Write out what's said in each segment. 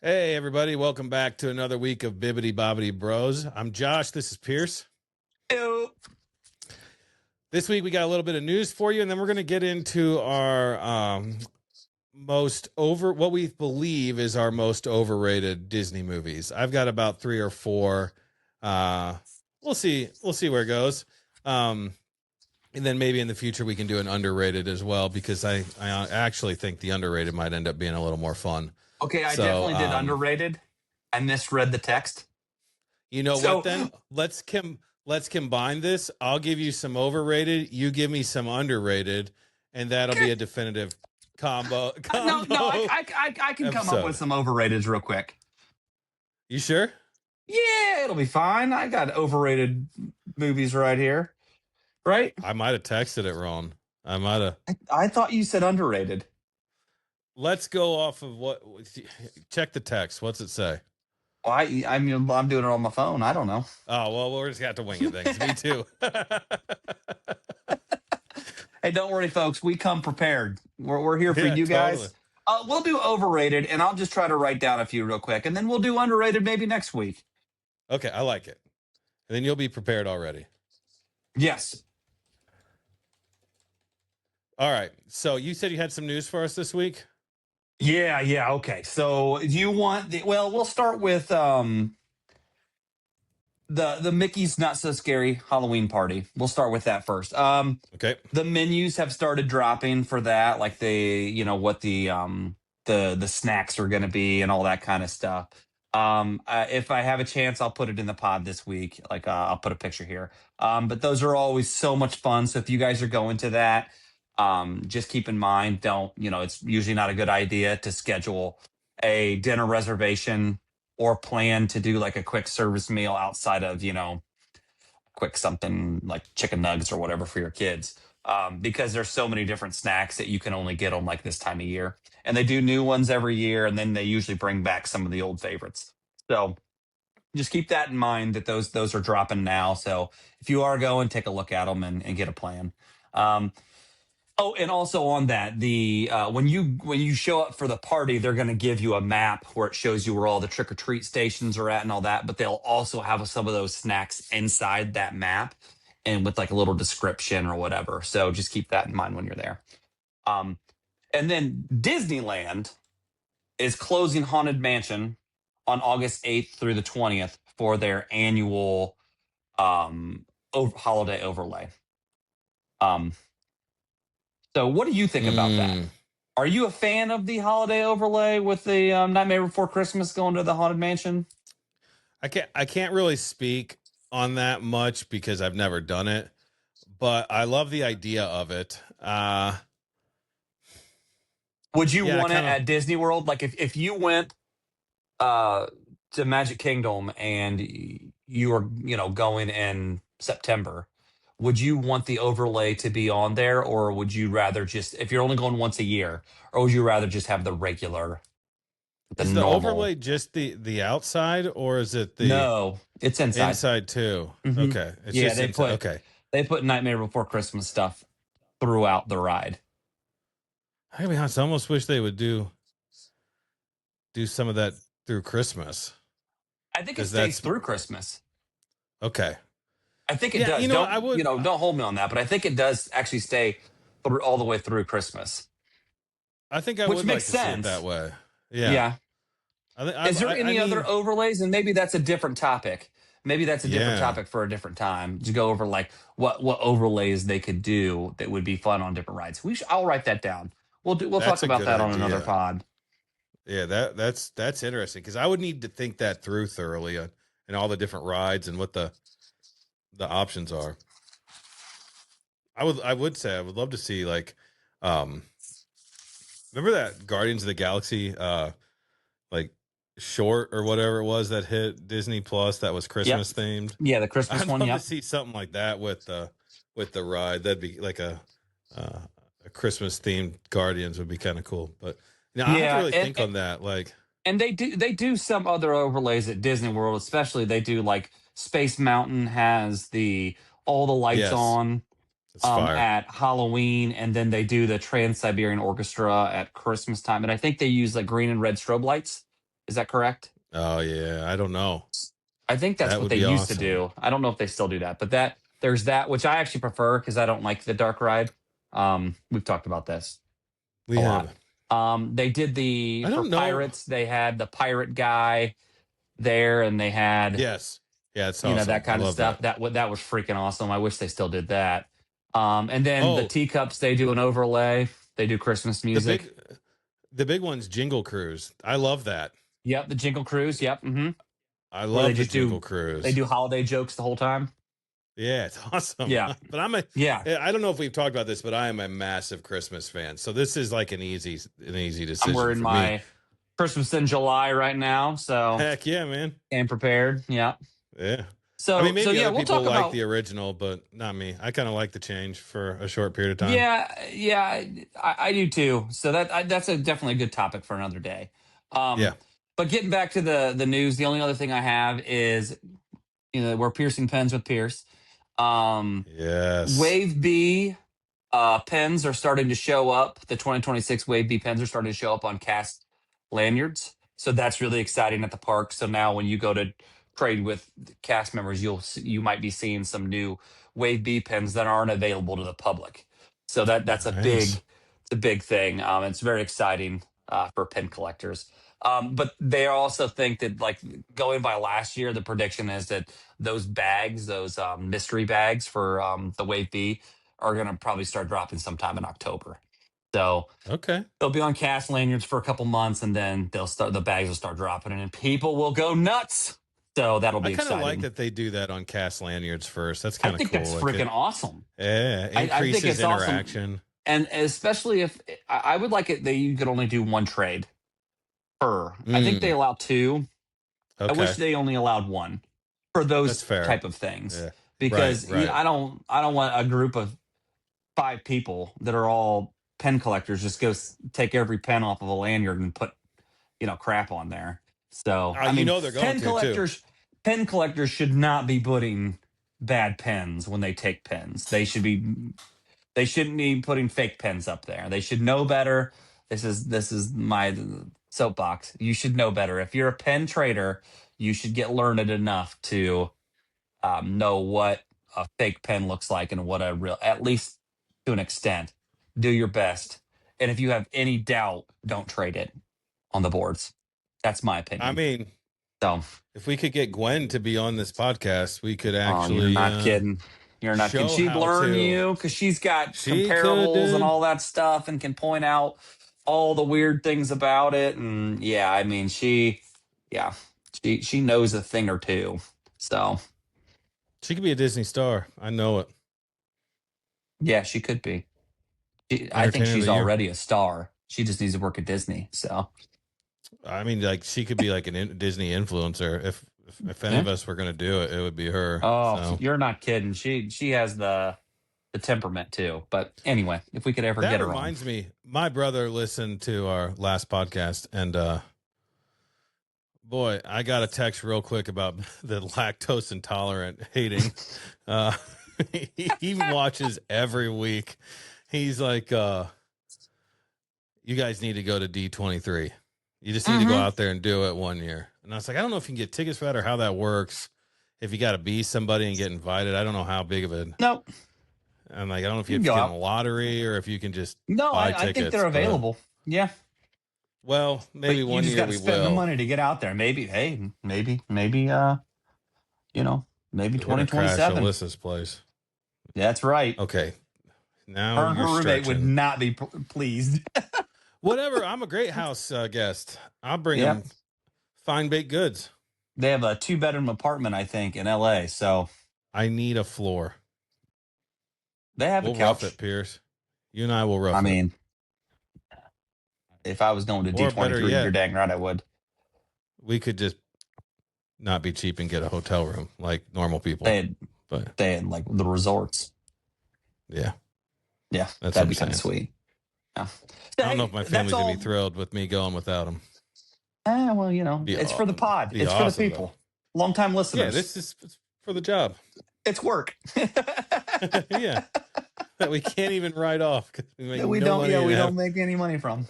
Hey, everybody. Welcome back to another week of Bibbity Bobbity Bros. I'm Josh. This is Pierce. Ew. This week, we got a little bit of news for you, and then we're going to get into our what we believe is our most overrated Disney movies. I've got about 3 or 4. We'll see. We'll see where it goes. And then maybe in the future, we can do an underrated as well, because I actually think the underrated might end up being a little more fun. Okay, I definitely did underrated. I misread the text. You know what then? Let's combine this. I'll give you some overrated, you give me some underrated, and that'll be a definitive combo. No, I can come up with some overrateds real quick. You sure? Yeah, it'll be fine. I got overrated movies right here. Right? I might have texted it wrong. I might have. I thought you said underrated. Let's go off of what. Check the text. What's it say? Well, I mean, I'm doing it on my phone. I don't know. Oh, well, we're just got to wing it things. Me too. Hey, don't worry, folks. We come prepared. We're here for you guys. Totally. We'll do overrated, and I'll just try to write down a few real quick, and then we'll do underrated maybe next week. Okay, I like it. And then you'll be prepared already. Yes. All right. So you said you had some news for us this week? Yeah. Okay. So do you want we'll start with the Mickey's Not So Scary Halloween Party. We'll start with that first. Okay. The menus have started dropping for that, like what the snacks are going to be and all that kind of stuff. If I have a chance, I'll put it in the pod this week. Like I'll put a picture here. But those are always so much fun. So if you guys are going to that, just keep in mind, it's usually not a good idea to schedule a dinner reservation or plan to do like a quick service meal outside of, quick something like chicken nuggets or whatever for your kids. Because there's so many different snacks that you can only get them like this time of year. And they do new ones every year, and then they usually bring back some of the old favorites. So just keep that in mind that those are dropping now. So if you are going, take a look at them and get a plan. Oh, and also on that, the when you show up for the party, they're going to give you a map where it shows you where all the trick or treat stations are at and all that. But they'll also have some of those snacks inside that map and with like a little description or whatever. So just keep that in mind when you're there. And then Disneyland is closing Haunted Mansion on August 8th through the 20th for their annual holiday overlay. So what do you think about that? Are you a fan of the holiday overlay with the Nightmare Before Christmas going to the Haunted Mansion? I can't really speak on that much because I've never done it, but I love the idea of it. Would you want it at Disney World? Like if you went to Magic Kingdom and you were, going in September, would you want the overlay to be on there, or would you rather just, if you're only going once a year, or would you rather just have the regular, is the overlay just the outside, or is it the? No, it's inside. Inside too. Mm-hmm. Okay. It's they put Nightmare Before Christmas stuff throughout the ride. I mean, I almost wish they would do some of that through Christmas. I think it stays through Christmas. Okay. I think it does. Don't hold me on that, but I think it does actually stay all the way through Christmas. I think I would like to see it that way. Yeah. Is there any other overlays? And maybe that's a different topic. Maybe that's a different topic for a different time to go over, like what overlays they could do that would be fun on different rides. I'll write that down. We'll talk about that on another pod. Yeah, that's interesting, because I would need to think that through thoroughly and all the different rides and what the options are. I would say I would love to see, like, remember that Guardians of the Galaxy like short or whatever it was that hit Disney Plus that was Christmas themed? Yeah, the Christmas one. I'd love to see something like that with the ride. That'd be like a Christmas themed Guardians would be kind of cool. But I have to really think on that. Like, and they do some other overlays at Disney World, especially they do, like Space Mountain has all the lights on at Halloween, and then they do the Trans-Siberian Orchestra at Christmas time. And I think they use like green and red strobe lights Is that correct? Oh yeah, I don't know. I think that's That what would they be used to awesome. do. I don't know if they still do that, but there's that, which I actually prefer because I don't like the dark ride. We've talked about this We a lot. have. They did I for don't know. pirates, they had the pirate guy there, and they had, Yes. Yeah, it's that awesome. I kind of love stuff. that. That was freaking awesome. I wish they still did that. And then the Oh, teacups, they do an overlay. They do Christmas the music. big the big one's Jingle Cruise. I love that. Yep, the Jingle Cruise. Yep, I where they love the just Jingle they Cruise. do holiday jokes the whole time. Yeah, it's awesome. Yeah, But yeah. I don't know if we've talked about this, but I am a massive Christmas fan. So this is like an easy I'm decision wearing for me. my Christmas in July right now, so Heck yeah, man. and prepared. Yeah. Yeah. I mean, So maybe yeah, other we'll people talk like about. the original, but not me. I kind of like the change for a short period of time. Yeah, I do too. So that's definitely a good topic for another day. Yeah. Um, but getting back to the news, the only other thing I have is we're piercing pens with Pierce. Yes. Wave B pens are starting to show up. The 2026 Wave B pens are starting to show up on cast lanyards. So that's really exciting at the park. So now when you go to trade with cast members, you might be seeing some new Wave B pens that aren't available to the public. So that's Nice. a big thing. It's very exciting for pen collectors. But they also think that, like, going by last year, the prediction is that those bags, those mystery bags for the Wave B, are going to probably start dropping sometime in October. So Okay. they'll be on cast lanyards for a couple months, and then the bags will start dropping, and people will go nuts. So that'll I be kind of like exciting. that they do that on cast lanyards first. That's I kind of think that's cool. Like freaking it, awesome. yeah, I think increases it's awesome, interaction. and especially if I would like it that you could only do one trade per. I think they Mm, allow two. I wish okay. they only allowed one for That's those fair. type of things, Yeah. Right, because right. I don't want a group of five people that are all pen collectors just go take every pen off of a lanyard and put crap on there. So I You mean, know they're going pen to too. collectors pen collectors should not be putting bad pens when they take pens. They shouldn't be putting fake pens up there. They should know better. This is my soapbox. You should know better. If you're a pen trader, you should get learned enough to know what a fake pen looks like and what a real, at least to an extent. Do your best. And if you have any doubt, don't trade it on the boards. That's my I opinion. mean, So, if we could get Gwen to be on this podcast, we could oh, you're actually not kidding. You're not kidding. show She'd how learn to. you because she's got She could, comparables and dude. all that stuff and can point out all the weird things about it. And yeah, I mean, yeah, she knows a thing or two. So She could be a Disney star. I know it. yeah, she could be. I think Entertainer of she's the year. already a star. She just needs to work at Disney. So I mean, like she could be like Disney influencer. If any yeah. of us were gonna do it, it would be her. Oh, So you're not kidding. She has the temperament too. But anyway, if we could ever that get her on. reminds me, my brother listened to our last podcast, and boy, I got a text real quick about the lactose intolerant hating. Uh, he watches every week. He's like, you guys need to go to D23. You just need to go Mm-hmm. out there and do it one year. And I was like, I don't know if you can get tickets for that or how that works. If you got to be somebody and get invited, I don't know how big of it. Nope. I'm like, I don't know if you You have can to go get in a out. lottery or if you can just No, buy I think tickets. they're But available. Yeah. well, maybe But you one just year got to we spend the will. money to get out there. Maybe, hey, maybe, maybe We're gonna crash 2027. Alyssa's place. That's right. Okay, now Her and you're her roommate would stretching. not be pleased. Whatever. I'm a great house guest. I'll bring Yep. him fine baked goods. They have a 2-bedroom apartment, I think, in LA. So I need a floor. they have a We'll rough it, couch. Pierce. You and I will I rough it. mean, if I was going to Or better D23, you're yet, dang right I would. we could just not be cheap and get a hotel room like normal people. They But had like the resorts. yeah, Yeah, that's that'd what be I'm kind of saying. sweet. Yeah. I don't know if my That's family's gonna be all. thrilled with me going without them. Well, Be it's for the pod. be It's for the awesome though. people. Long-time Yeah, listeners. this is it's for the job. It's work. Yeah, that we can't even write off because we make That we no don't, money yeah, and we have. don't make any money from.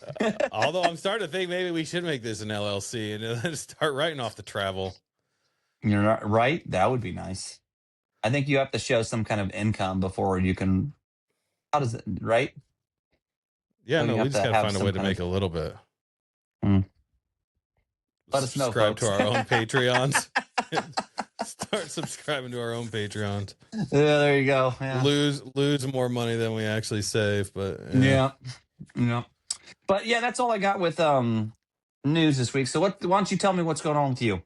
Although I'm starting to think maybe we should make this an LLC and then start writing off the travel. You're not right. That would be nice. I think you have to show some kind of income before you can. How does it, right? Yeah, So you no, we have just to got to have find a way some to kind make of. a little bit. Hmm. Let us know, Subscribe to folks. our own Patreons. Start subscribing to our own Patreons. Yeah, there you go. Yeah. Lose more money than we actually save, but yeah. Yeah. Yeah. But yeah, that's all I got with news this week. So why don't you tell me what's going on with you?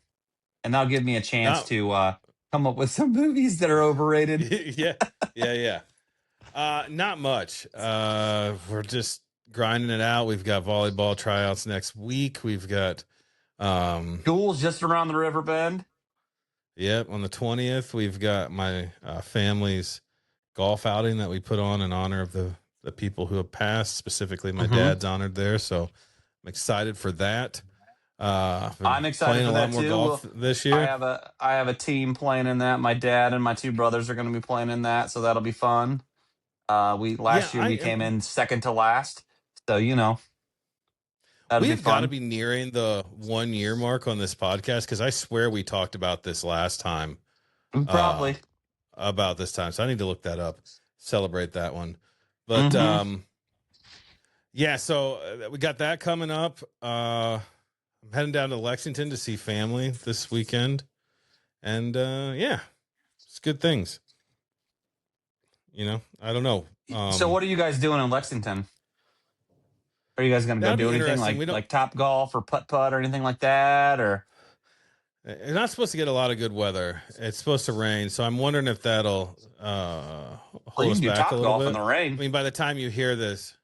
And that'll give me a chance Not to come up with some movies that are overrated. yeah. Not much. We're just grinding it out. We've got volleyball tryouts next week. We've got School's just around the river bend. yep, on the 20th, we've got my family's golf outing that we put on in honor of the people who have passed. Specifically, my Mm-hmm. dad's honored there, so I'm excited for that. I've been I'm excited playing for a lot that more too. golf Well, this I year. have a team playing in that. My dad and my two brothers are going to be playing in that, so that'll be fun. We Yeah, last year we came in second to last, so that'll we be have got to fun. be nearing the 1 year mark on this podcast because I swear we talked about this last time. Uh, Probably. about this time, so I need to look that up. Celebrate that one, but Mm-hmm. yeah. So we got that coming up. I'm heading down to Lexington to see family this weekend, and yeah, it's good things. I don't know. So what are you guys doing in Lexington? Are you guys going to go That'll do be anything interesting. like We don't. Top Golf or putt putt or anything like that? Or It's not supposed to get a lot of good weather. It's supposed to rain, so I'm wondering if that'll well, hold you us can do back a Top little Golf in bit. the I rain. mean, by the time you hear this,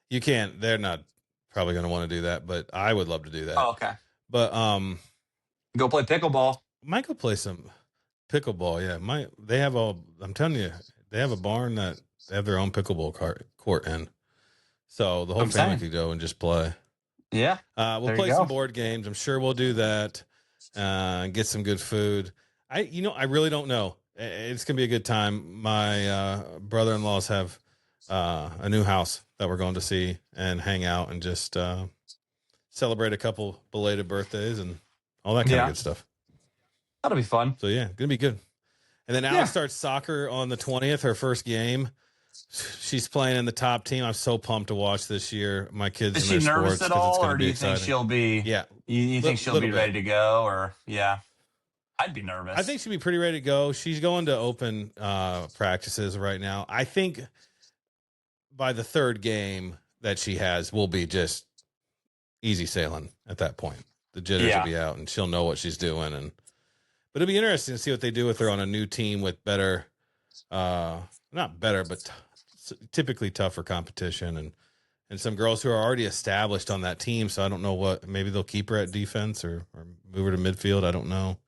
you can't. They're not probably going to want to do that, but I would love to do that. Oh, okay. But Go play pickleball. might go play some pickleball. Yeah, they have a. I'm telling you, they have a barn that they have their own pickleball court in, so the whole I'm family saying, could go and just play. yeah, We'll there you play some go. board games. I'm sure we'll do that. Get some good food. I really don't know. It's gonna be a good time. My brother-in-laws have a new house that we're going to see and hang out and just celebrate a couple belated birthdays and all that kind of Yeah, good stuff. that'll be fun. So yeah, gonna be good. And then Alex Yeah. starts soccer on the 20th, her first game. She's playing in the top team. I'm so pumped to watch this year. My kids Is and she their nervous sports at because it's all, going to or do be you think exciting. she'll be? Yeah, You think she'll little be bit. ready to go? Or yeah, I'd be I nervous. think she'll be pretty ready to go. She's going to open practices right now. I think by the third game that she has, will be just easy sailing at that point. The jitters will Yeah, be out and she'll know what she's doing. But it'll be interesting to see what they do with her on a new team with better, not better, but typically tougher competition and some girls who are already established on that team. So I don't know what, maybe they'll keep her at defense or move her to midfield. I don't know.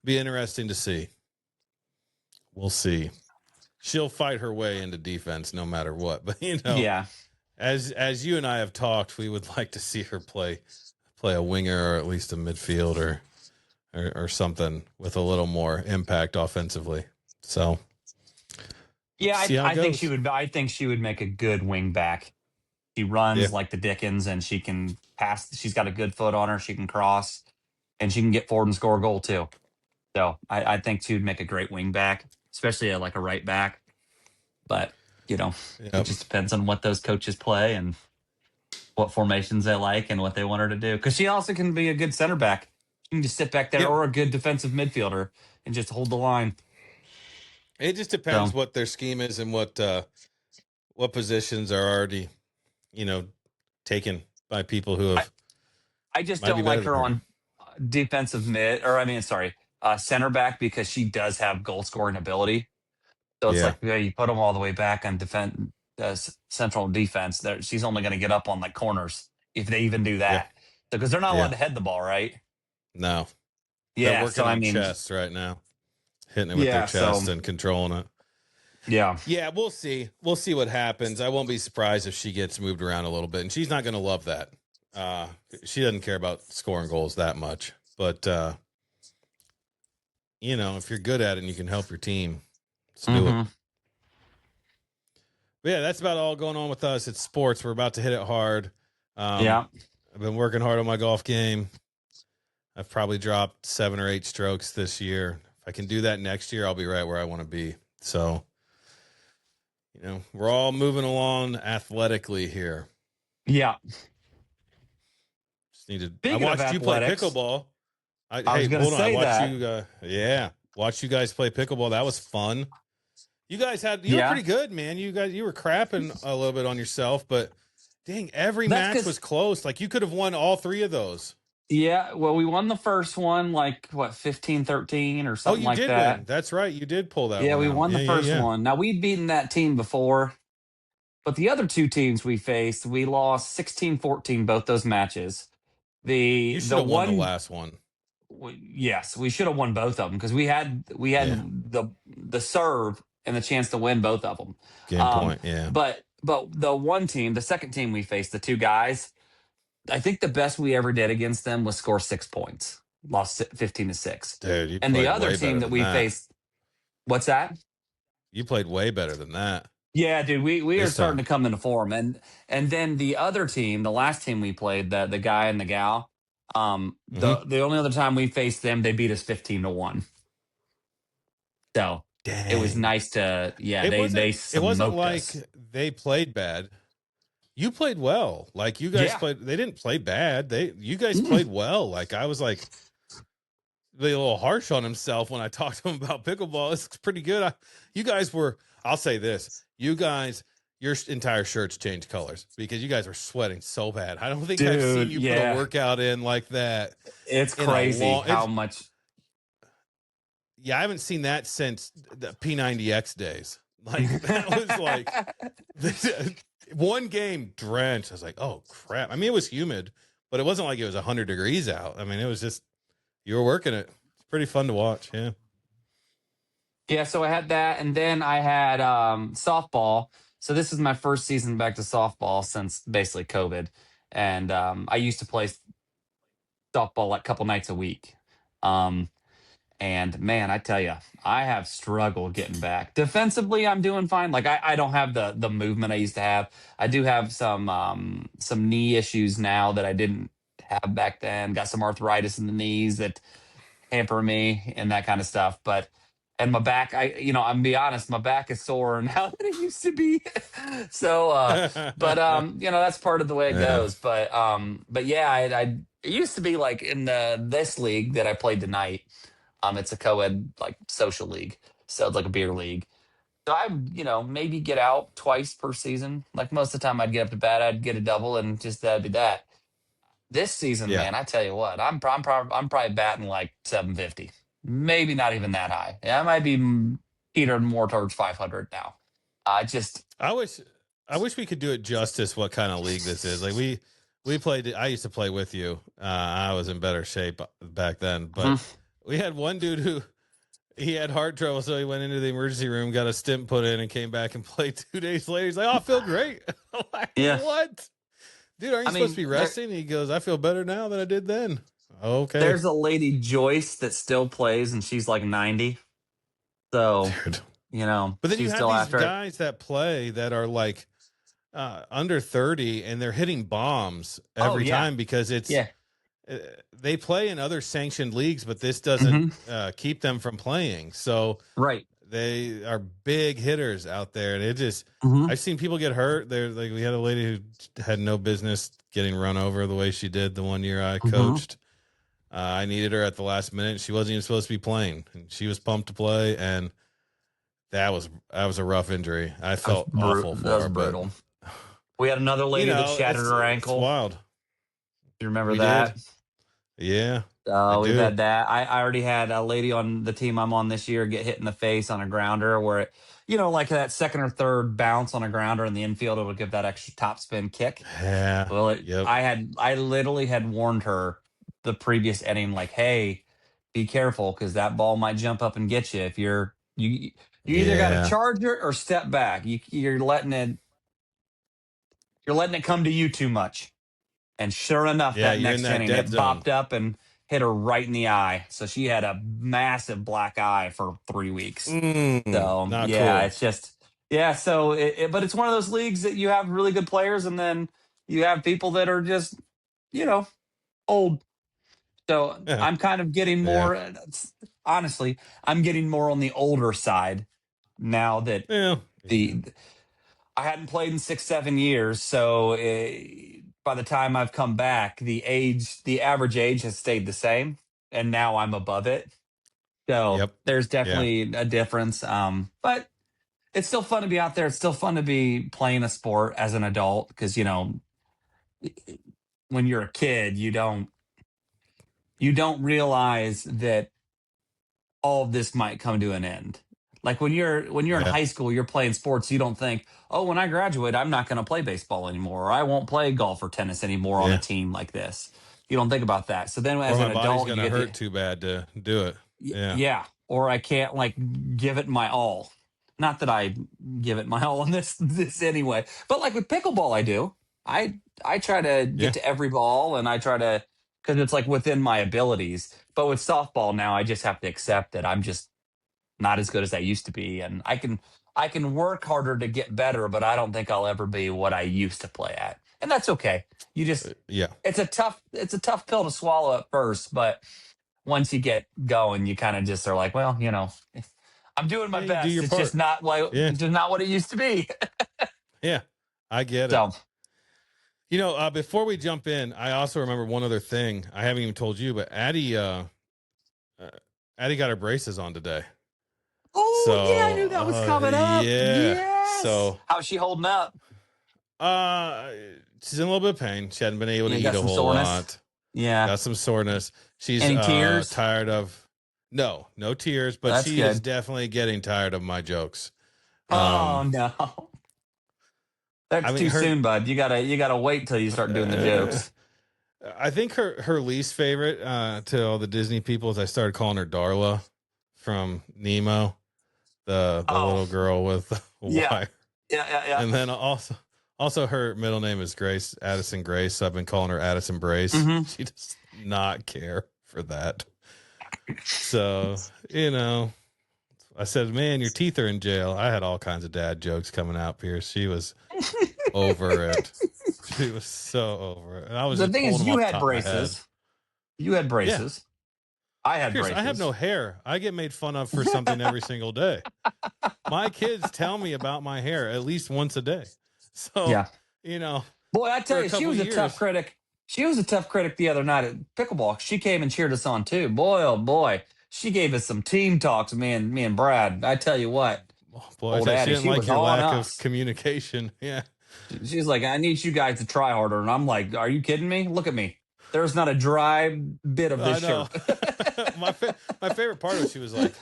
Be interesting to see. We'll see. She'll fight her way into defense no matter what. But yeah, as you and I have talked, we would like to see her play a winger or at least a midfield or something with a little more impact offensively. So yeah. see how it I think goes. I think she would make a good wing back. She Yeah. runs like the Dickens, and she can pass. She's got a good foot on her. She can cross, and she can get forward and score a goal too. So I think she would make a great wing back, especially like a right back. But it Yep. just depends on what those coaches play and what formations they like and what they want her to do. Because she also can be a good center back. She can just sit back there, Yep. or a good defensive midfielder and just hold the line. It just So depends what their scheme is and what positions are already, taken by people who I, have I just might be don't better like than her her. on defensive mid, or I mean, sorry, center back, because she does have goal scoring ability. So it's Yeah. like, yeah, you put them all the way back on defense, central defense. There, she's only going to get up on like corners if they even do Yeah. that. So because they're not Yeah. allowed to head the ball, right? No. They're Yeah. So working I on mean, chest right now. Hitting it with their yeah. So chest and controlling it. yeah, Yeah, we'll see. We'll see what happens. I won't be surprised if she gets moved around a little bit, and she's not going to love that. She doesn't care about scoring goals that much, but if you're good at it and you can help your team, let's do it. hmm But yeah, that's about all going on with us. It's sports. We're about to hit it hard. Yeah. I've been working hard on my golf game. I've probably dropped 7 or 8 strokes this year. If I can do that next year, I'll be right where I want to be. So, we're all moving along athletically here. Yeah. Just need to. I Speaking of watched you play athletics, pickleball. I was Hey, going to hold on. I say watched that. you. Yeah, watched you guys play pickleball. That was fun. You were Yeah. pretty good, man. You were crapping a little bit on yourself, but dang, every That's match was because, close. Like you could have won all 3 of those. yeah, well, we won the first one, like, what, 15-13 or Oh, something you like did win. that. That's right. You did pull that Yeah, one we out. won the Yeah, yeah, first yeah. one. Now, we'd beaten that team before, but the other two teams we faced, we lost 16-14 both those matches. You should The have won the one, last one. yes, we should have won both of them because we had Yeah. the serve and the chance to win both of them. Game Um, point. Yeah. but the one team, the second team we faced, the two guys, I think the best we ever did against them was score 6 points, lost 15-6. Dude, you And the played other way team better that than we that. faced, what's that? You played way better than that Yeah, dude, we are this starting time. to come into form, and then the other team, the last team we played, the guy and the gal, Hmm. the only other time we faced them, they beat us 15-1. So it was Dang. nice to, yeah, It they wasn't it wasn't smoked like us. they played bad. You played well. Like you guys Yeah. played they didn't play bad. You guys Mm. played well. Like I was like a little harsh on himself when I talked to him about pickleball. It's pretty good. You guys were, I'll say this, you guys, your entire shirts changed colors because you guys were sweating so bad. I don't think I've seen Dude, you put a yeah, workout in like that it's in a crazy long, how much. yeah, I haven't seen that since the P90X days. Like that was like one game drenched. I was like, oh crap. I mean, it was humid, but it wasn't like it was 100 degrees out. I mean, it was just, you were working it. It's pretty fun to watch. Yeah. Yeah, so I had that, and then I had softball. So this is my first season back to softball since basically COVID, and I used to play softball like a couple nights a week. Um, and man, I tell you, I have struggled getting back. Defensively, I'm doing fine. Like I don't have the movement I used to have. I do have some knee issues now that I didn't have back then. Got some arthritis in the knees that hamper me and that kind of stuff. But and my back, I'm be honest, my back is sore now than it used to be. So but that's part of the way it Yeah. goes. But yeah, it used to be like in this league that I played tonight. It's a co-ed like social league. So it's like a beer league. So I, maybe get out twice per season. Like most of the time I'd get up to bat, I'd get a double and just that'd be that. This season, Yeah. man, I tell you what, I'm probably batting like 750, maybe not even that high. Yeah, I might be teetering more towards 500 now. I just, I wish I wish we could do it justice what kind of league this is. Like we played I used to play with you. I was in better shape back then, but mhm, we had one dude who he had heart trouble, so he went into the emergency room, got a stent put in, and came back and played 2 days later. He's like, "Oh, I feel great." I'm like, yeah. what? Dude, aren't I you supposed to be mean, resting? He goes, I feel better now than I did then. Okay. there's a lady Joyce that still plays, and she's like 90. So Dude. But then you she's have still these after it. guys that play that are like under 30 and they're hitting bombs Oh every yeah, time because it's yeah. uh, they play in other sanctioned leagues, but this doesn't Hmm. keep them from playing. So Right. they are big hitters out there, and it just Hmm. I've seen people get hurt. There, like we had a lady who had no business getting run over the way she did the one year I Hmm. coached. I needed her at the last minute. She wasn't even supposed to be playing, and she was pumped to play. And that was a rough injury. I felt awful That for was her, but brutal. We had another lady that shattered her it's ankle. wild. You remember We did, that? yeah, I We've do. had that. I already had a lady on the team I'm on this year get hit in the face on a grounder where like that second or third bounce on a grounder in the infield, it'll give that extra topspin kick. Yeah, Well, yep, I literally had warned her the previous inning, like, hey, be careful because that ball might jump up and get you. If you either got to yeah, charge it or step back. You're letting it come to you too much. And sure enough, yeah. that You're in next that inning, dead it zone. bopped up and hit her right in the eye. So she had a massive black eye for 3 weeks. So Not yeah, cool. it's just Yeah, so but it's one of those leagues that you have really good players, and then you have people that are just, you know, old. So Yeah, I'm kind of getting yeah, more. Honestly, I'm getting more on the older side now that yeah, yeah, the I hadn't played in 6, 7 years. So by the time I've come back, the average age has stayed the same, and now I'm above it. So yep, there's yeah, definitely a difference. But it's still fun to be out there. It's still fun to be playing a sport as an adult because when you're a kid, you don't realize that all of this might come to an end. Like when you're in yeah, high school, you're playing sports, you don't think, "Oh, when I graduate, I'm not going to play baseball anymore, or I won't play golf or tennis anymore on a yeah. team like this." You don't think about that. So then Or as my an body's adult, you gonna get the hurt too bad to do it. Yeah, yeah, or I can't like give it my all. Not that I give it my all in this anyway, but like with pickleball, I do. I try to yeah. get to every ball, and I try to because it's like within my abilities. But with softball now, I just have to accept that I'm just not as good as I used to be, and I can work harder to get better, but I don't think I'll ever be what I used to play at, and that's okay. You just Yeah. it's a tough pill to swallow at first, but once you get going, you kind of just are like, well, I'm doing my Yeah, you do best. your It's just part. not like Yeah. it's just not what it used to be. Yeah. I get it. So, Before we jump in, I also remember one other thing. I haven't even told you, but uh Addie got her braces on today. oh yeah, I So, knew that was coming up. yeah. Yes. So, How's she holding up? uh, she's in a little bit of pain. She hadn't been able to You eat got a some whole soreness? lot. Yeah. Got some soreness. She's Any tears? tired of no tears, but That's she is good. definitely getting tired of my jokes. Oh Um, no. I That's mean too her soon, bud. You gotta wait till you start doing the uh, jokes. I think her least favorite to all the Disney people is I started calling her Darla from Nemo, the Oh, little girl with the yeah. wire. Yeah, yeah, yeah. And then also her middle name is Grace, Addison Grace. So I've been calling her Addison Brace. Hmm. She does not care for that. So, you know, I said, "Man, your teeth are in jail." I had all kinds of dad jokes coming out, Pierce. She was over it. She was so over it. And I was The just thing pulling is, them you off the had top of my head. braces. You had Yeah. braces. I had Pierce, I have braces. no hair. I get made fun of for something every single day. My kids tell me about my hair at least once a day. So, Yeah. you know, Boy, I for tell a you, she couple was a tough years, critic. She was a tough critic the other night at pickleball. She came and cheered us on too. Boy, oh boy, she gave us some team talks. Me and Brad. I tell you what, oh boy, I old tell you, she Addie, didn't she like was your on lack of us. communication. Yeah, She's like, I need you guys to try harder, and I'm like, are you kidding me? Look at me. There's not a dry bit of this I know. shirt. My favorite part was she was like,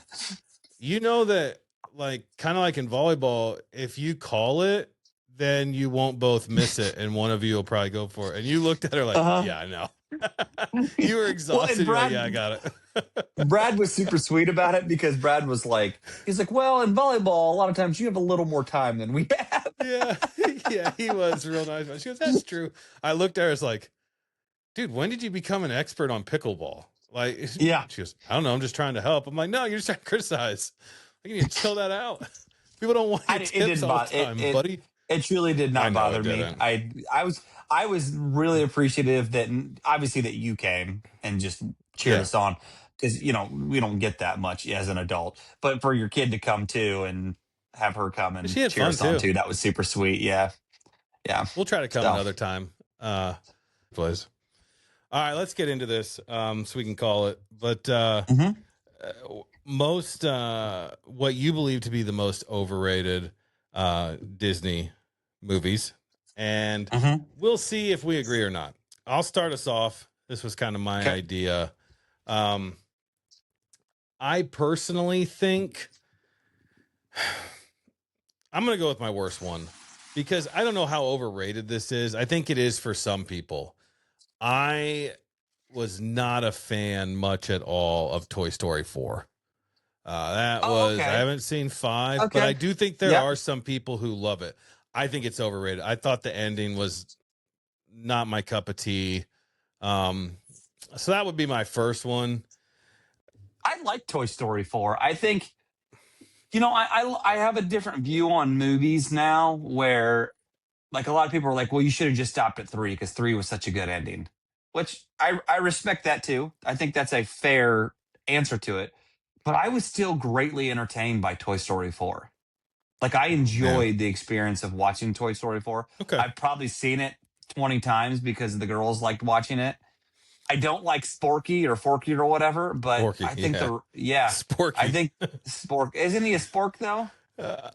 you know that like kind of like in volleyball, if you call it, then you won't both miss it, and one of you will probably go for it. And you looked at her like, Uh yeah, I know. You were Well, and exhausted. You're like, yeah, I Brad got it. Brad was super sweet about it because Brad was like, he's like, well, in volleyball, a lot of times you have a little more time than we have. Yeah, yeah, he was real nice. She goes, "That's true." I looked at her, I was like, "Dude, when did you become an expert on pickleball?" Like, Yeah. she goes, "I don't know. I'm just trying to help." I'm like, "No, you're just trying to criticize. Like, you need to chill that out. People don't want your It tips didn't all the bother time, buddy." it truly did I not know it bother me. didn't. I was really appreciative that obviously that you came and just cheered Yeah, us on because we don't get that much as an adult, but for your kid to come too and have her come and and she had cheer fun us on too. too, that was super sweet. Yeah, yeah. We'll try to come So, another time. Please. All right, let's get into this. So we can call it. But mhm, most what you believe to be the most overrated Disney movies, and mhm. we'll see if we agree or not. I'll start us off. This was kind of my Okay. idea. Um, I personally think I'm going to go with my worst one because I don't know how overrated this is. I think it is for some people. I was not a fan much at all of Toy Story 4. Oh, I okay. haven't seen 5, but I Okay. do think there Yep. are some people who love it. I think it's overrated. I thought the ending was not my cup of tea. Um, so that would be my first one. I like Toy Story 4. I think I have a different view on movies now, where like a lot of people are like, well, you should have just stopped at 3 because 3 was such a good ending, which I respect that too. I think that's a fair answer to it. But I was still greatly entertained by Toy Story 4. Like I Yeah. enjoyed the experience of watching Toy Story 4. Okay. I've probably seen it 20 times because the girls liked watching it. I don't like Sporky or Forky or whatever, but Sporky. I think Yeah. I Sporky. think Spork, isn't he a Spork though? Uh,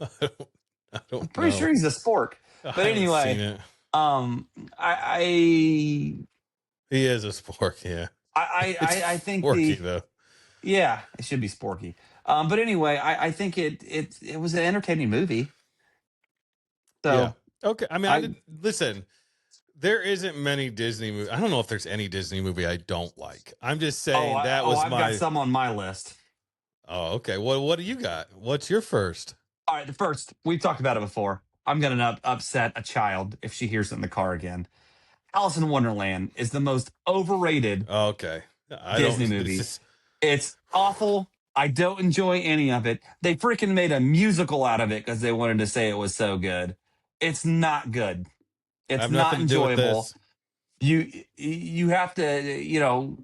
I don't, I I'm don't pretty sure know. he's a Spork. I But haven't seen anyway, it. um, I He is a spork. Yeah. It's I think Forky though. yeah, it should be Sporky. But anyway, I think it was an entertaining movie. Yeah. So Okay. I mean, I I didn't listen. There isn't many Disney movies. I don't know if there's any Disney movie I don't like. I'm just saying that was I've got my. some on my list. Oh, okay. What do you got? What's your first? All right, the first we've talked about it before. I'm gonna upset a child if she hears it in the car again. Alice in Wonderland is the most overrated Oh, okay. I Disney don't. This movie. is. It's awful. I don't enjoy any of it. They freaking made a musical out of it because they wanted to say it was so good. It's not good. I It's have not nothing to do with enjoyable. this. You have to,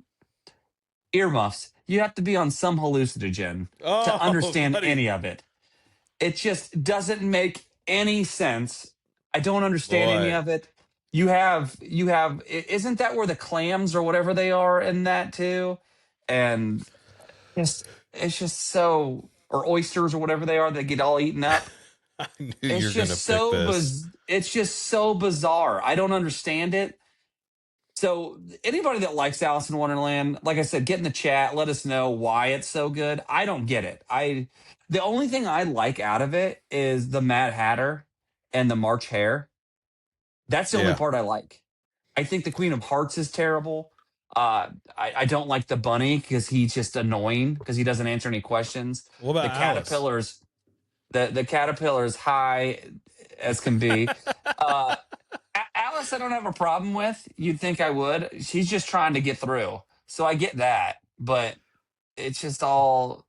earmuffs. You have to be on some hallucinogen to Oh, understand buddy, any of it. It just doesn't make any sense. I don't understand any boy. of it. Isn't that where the clams or whatever they are in that too? And it's just so, or oysters or whatever they are that get all eaten up. I knew you were gonna pick this. It's just so bizarre. I don't understand it. So anybody that likes Alice in Wonderland, like I said, get in the chat, let us know why it's so good. I don't get it. The only thing I like out of it is the Mad Hatter and the March Hare. That's the only Yeah. part I like. I think the Queen of Hearts is terrible. I don't like the bunny because he's just annoying because he doesn't answer any questions. What The about Alice? caterpillars, the caterpillars high as can be. Uh, Alice, I don't have a problem with. You'd think I would. She's just trying to get through, so I get that. But it's just all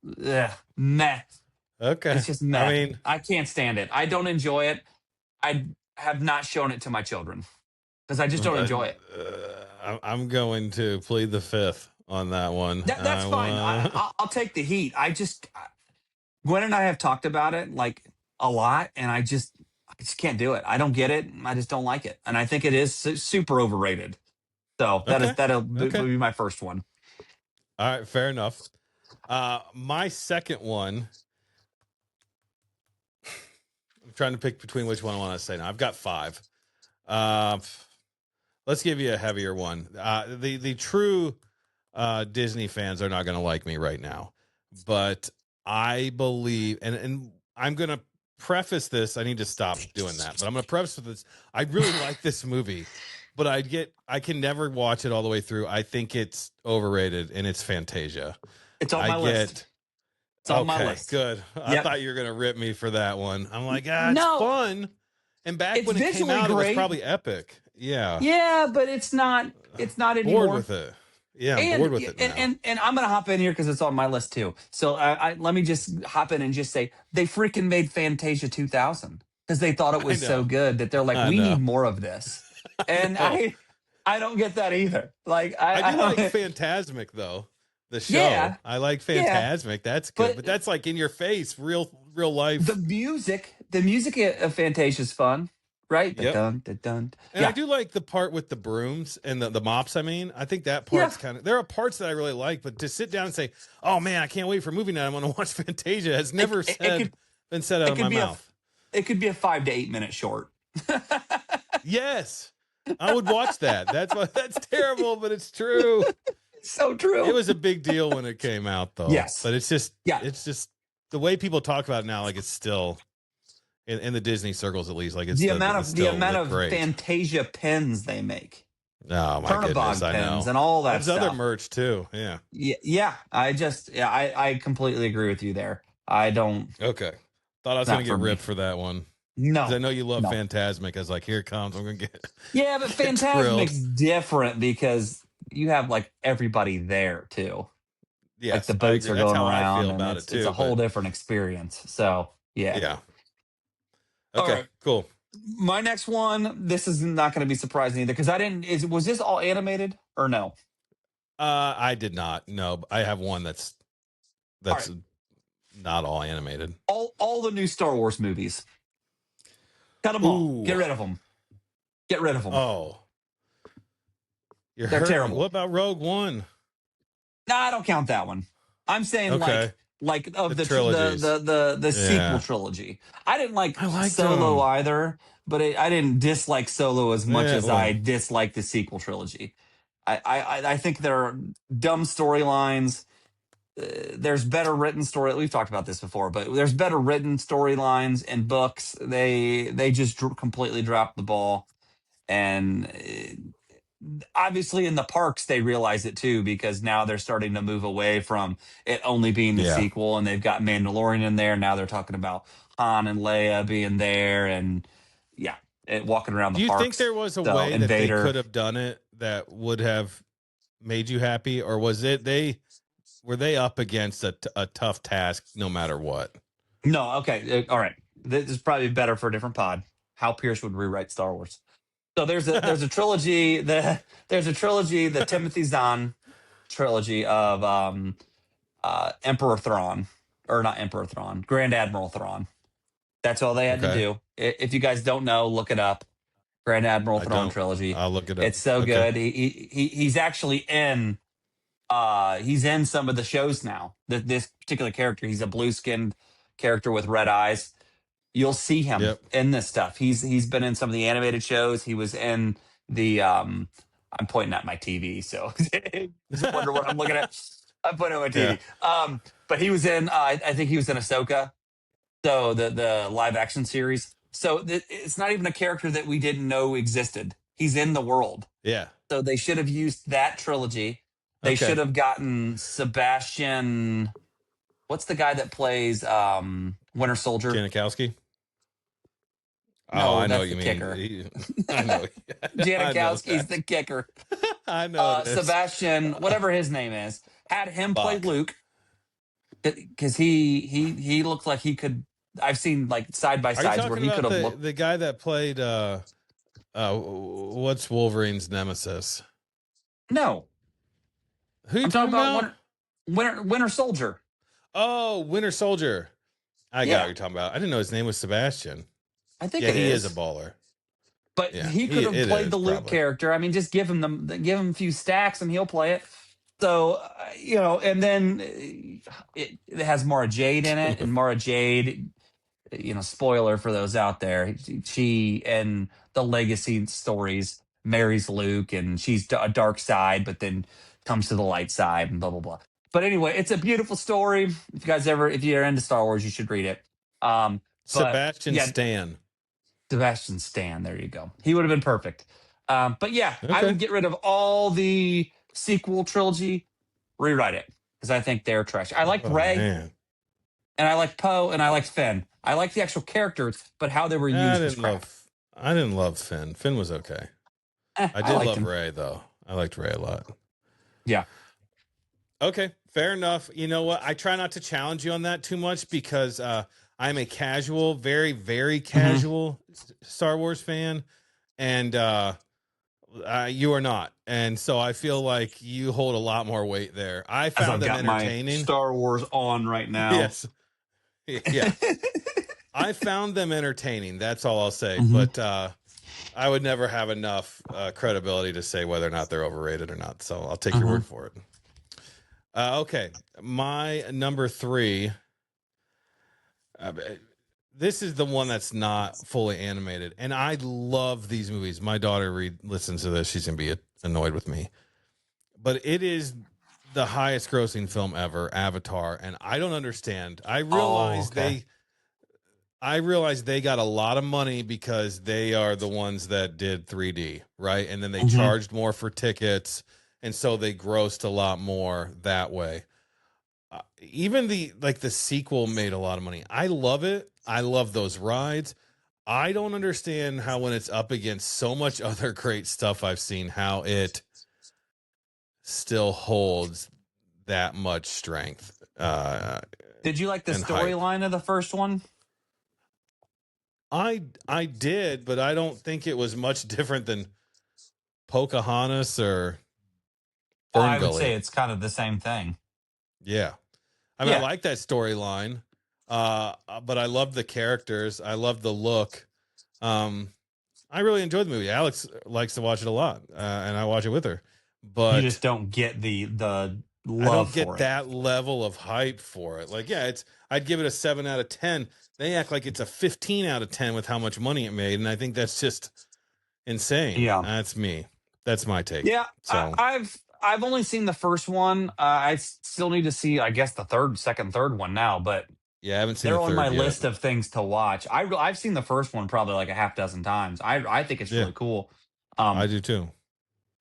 meh. Okay. It's just I meh. mean, I can't stand it. I don't enjoy it. I have not shown it to my children because I just don't enjoy it. I'm going to plead the fifth on that one. That's fine. I'll take the heat. Gwen and I have talked about it like a lot, and I just can't do it. I don't get it. I just don't like it, and I think it is super overrated. So Okay. would Okay. be my first one. All right. Fair enough. My second one. I'm trying to pick between which one I want to say. Now I've got five. Uh, let's give you a heavier one. The true Disney fans are not going to like me right now, but I believe, and I'm going to preface this. I need to stop doing that, but I'm going to preface with this. I really like this movie, but I can never watch it all the way through. I think it's overrated, and it's Fantasia. It's on I my list. get It's on my okay, list. good. I Yep. thought you were going to rip me for that one. I'm like, it's No, fun. And back it's when it came visually out, it was great. probably epic. Yeah. Yeah, but it's not. It's not Bored anymore. with it. Yeah, I'm And bored with it now. and I'm gonna hop in here because it's on my list too. So let me just hop in and just say they freaking made Fantasia 2000 because they thought it I was so know. good that they're like, I we know. need more of this. I And know. I don't get that either. Like I I do like don't. Phantasmic though. The show. Yeah, I like yeah, Phantasmic. That's good. but But that's like in your face, real the life. music of Fantasia is fun, right? The Yep. dun the dun. And I Yeah, do like the part with the brooms and the mops. I mean, I think that yeah. part's there are parts that I really like, but to sit down and say, oh man, I can't wait for movie night. I'm going to watch Fantasia has never It could been said out it of could my be mouth. it could be a 5 to 8 minute short. Yes. I would watch that. That's terrible, but it's true. So It true. was a big deal when it came out though. Yes. But Yeah. it's just the way people talk about it now, like it's still in the Disney circles at least, like it's it's The still amount of great. Fantasia pens they make, Oh my goodness, Turnabog I pens, know. and all that There's other stuff. merch too. Yeah. Yeah. I completely agree with you there. I don't. Okay. Thought I was gonna Not for get me. ripped for that one. Because I No. know you love No. Phantasmic. I was like, here it comes. I'm gonna Yeah, but get grilled. Phantasmic's different because you have like everybody there too. Like the Yes, I boats agree. are That's going how I around, feel and about it it's a too. whole But different experience. So yeah. yeah. All Okay, right. cool. My next one, this is not going to be surprising either because I didn't. Was this all animated or no? I did not. No, I have one All that's right. not all animated. All the new Star Wars movies. Cut them all. Ooh. Get rid of them. Get rid of them. Oh, you're They're hurting me. terrible. What about Rogue One? No, I don't count that one. I'm saying Okay. like of The the trilogies. the sequel Yeah. trilogy. I didn't like I liked Solo them. either, but I didn't dislike Solo as much Yeah, as I well, dislike the sequel trilogy. I think they're dumb storylines. There's better written story. We've talked about this before, but there's better written storylines and books. They just completely dropped the ball, and obviously in the parks they realize it too because now they're starting to move away from it only being the yeah. sequel, and they've got Mandalorian in there. Now they're talking about Han and Leia being there, and yeah, walking around the Do you think parks. there was a So way and that they Vader. could have done it that would have made you happy, or was it were they up against a tough task no matter what? No, okay, all right. This is probably better for a different pod. How Pierce would rewrite Star Wars. So there's a trilogy. There's a trilogy, the Timothy Zahn trilogy of Emperor Thrawn, or not Emperor Thrawn, Grand Admiral Thrawn. That's all they had to Okay, do. If you guys don't know, look it up. Grand Admiral I Thrawn don't. trilogy. I'll look it up. It's so Okay. good. He's actually in he's in some of the shows now. This particular character, he's a blue skinned character with red eyes. You'll see him Yep. in this stuff. He's been in some of the animated shows. He was in the I'm pointing at my TV, so you wonder what I'm looking at. I'm pointing at my Yeah. TV. But he was in I think he was in Ahsoka, so the live action series. So it's not even a character that we didn't know existed. He's in the world. Yeah. So they should have used that trilogy. They should Okay. have gotten Sebastian. What's the guy that plays Winter Soldier? Janikowski. Oh, No, I know that's what the you mean. kicker. I know. I know Janikowski's that. the kicker. I know it is. Sebastian, whatever his name is, had him play Bach. Luke because he looked like he could. I've seen like side by Are you sides where talking he could about have the looked. the guy that played what's Wolverine's nemesis? No, Who are you I'm talking talking about about? Winter Soldier. Oh, Winter Soldier. I got what Yeah, you're talking about. I didn't know his name was Sebastian. I think Yeah, it he is a is. baller. But Yeah, he could have it played is the Luke probably. character. I mean, just give him a few stacks and he'll play it. So and then it has Mara Jade in it, and Mara Jade, spoiler for those out there, she and the legacy stories marries Luke, and she's a dark side, but then comes to the light side, and blah blah blah. But anyway, it's a beautiful story. If you're into Star Wars, you should read it. But Sebastian yeah, Stan. Sebastian Stan. There you go. He would have been perfect. But yeah, I Okay. would get rid of all the sequel trilogy, rewrite it because I think they're trash. I liked Oh Ray, man. and I liked Poe, and I liked Finn. I liked the actual characters, but how they were used was crap. I didn't love Finn. Finn was okay. I I did liked love him. Ray though. I liked Ray a lot. Yeah. Okay, fair enough. You know what? I try not to challenge you on that too much because I'm a casual, very, very hmm casual Star Wars fan, and you are not. And so I feel like you hold a lot more weight there. I As found I've them got my entertaining. Star Wars on right now. Yes. Yeah. I found them entertaining. That's all I'll say. hmm But I would never have enough credibility to say whether or not they're overrated or not. So I'll take your hmm word for it. Okay. My number three. Uh, this is the one that's not fully animated. And I love these movies. My daughter listens to this. She's going to be annoyed with me. But it is the highest grossing film ever, Avatar. And I don't understand. Oh, okay. I realize they got a lot of money because they are the ones that did 3D, right? And then they hmm charged more for tickets, and so they grossed a lot more that way. Even the sequel made a lot of money. I love it. I love those rides. I don't understand how when it's up against so much other great stuff I've seen, how it still holds that much strength. Did you like the And hype. storyline of the first one? I did, but I don't think it was much different than Pocahontas or Well, I would say Ferngully. it's kind of the same thing. Yeah. I mean, I Yeah. like that storyline. But I love the characters. I love the look. Um, I really enjoyed the movie. Alex likes to watch it a lot, and I watch it with her. You But just don't get the I love don't get for it. that level of hype for it. Like, yeah, I'd give it a 7 out of 10. They act like it's a 15 out of 10 with how much money it made, and I think that's just insane. Yeah. That's me. That's my take. Yeah, So I've only seen the first one. Still need to see, I guess, the third one now, but yeah, I haven't seen the they're on my third yet. list of things to watch. I've seen the first one probably like a half dozen times. I think it's Yeah, really cool. I Um, do too.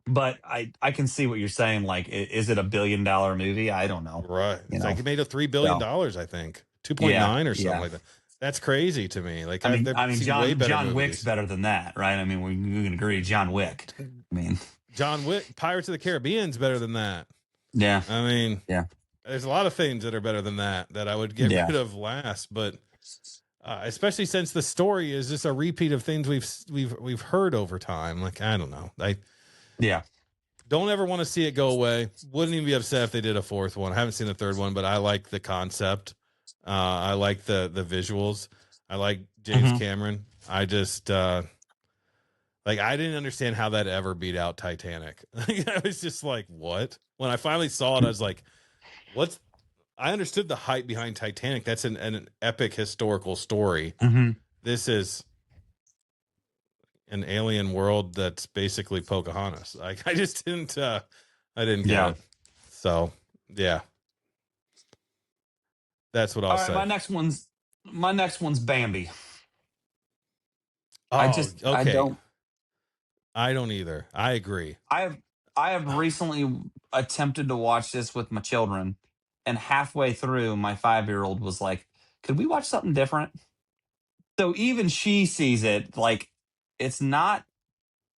but I can see what you're saying. Like, is it $1 billion movie? I don't know. Right. You It's like know. it made a So $3 billion, I think. yeah, 2.9 or something yeah. like that. That's crazy to me. Like I I've mean, seen way better John Wick's movies. better than that, right? I mean, we can agree. John Wick. I mean, John Wick, Pirates of the Caribbean's better than that. yeah, I mean, yeah, there's a lot of things that are better than that I would get yeah. rid of last, but especially since the story is just a repeat of things we've heard over time. Like I don't know. I Yeah. don't ever want to see it go away. Wouldn't even be upset if they did a fourth one. I haven't seen the third one, but I like the concept. I like the visuals. I like James Hmm. Cameron. I just like I didn't understand how that ever beat out Titanic. I was just like, what? When I finally saw it, I was like, what's I understood the hype behind Titanic. That's an epic historical story. Hmm. This is an alien world that's basically Pocahontas. Like I just didn't I didn't get Yeah. it. So yeah, that's what I'll All right, say. my next one's Bambi. Oh, I okay. don't I don't either. I agree. I have I have recently attempted to watch this with my children, and halfway through my 5-year-old was like, "Could we watch something different?" So even she sees it like it's not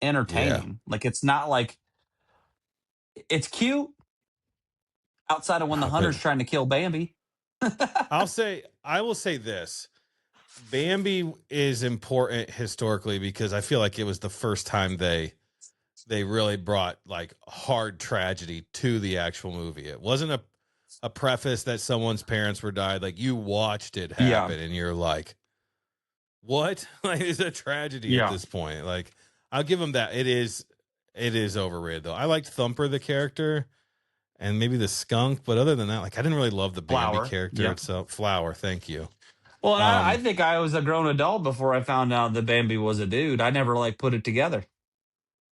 Yeah. entertaining. Like it's not like it's cute outside of when the But hunter's trying to kill Bambi. I will say this. Bambi is important historically because I feel like it was the first time they really brought like hard tragedy to the actual movie. It wasn't a preface that someone's parents were died. Like you watched it Yeah. happen and you're like, what? Like it's a tragedy at Yeah. this point. Like I'll give them that. It is overrated though. I liked Thumper the character and maybe the skunk, but other than that, like I didn't really love the Bambi Flower. character Yeah. itself. Flower, thank you. Well, and I Um, think I was a grown adult before I found out that Bambi was a dude. I never like put it together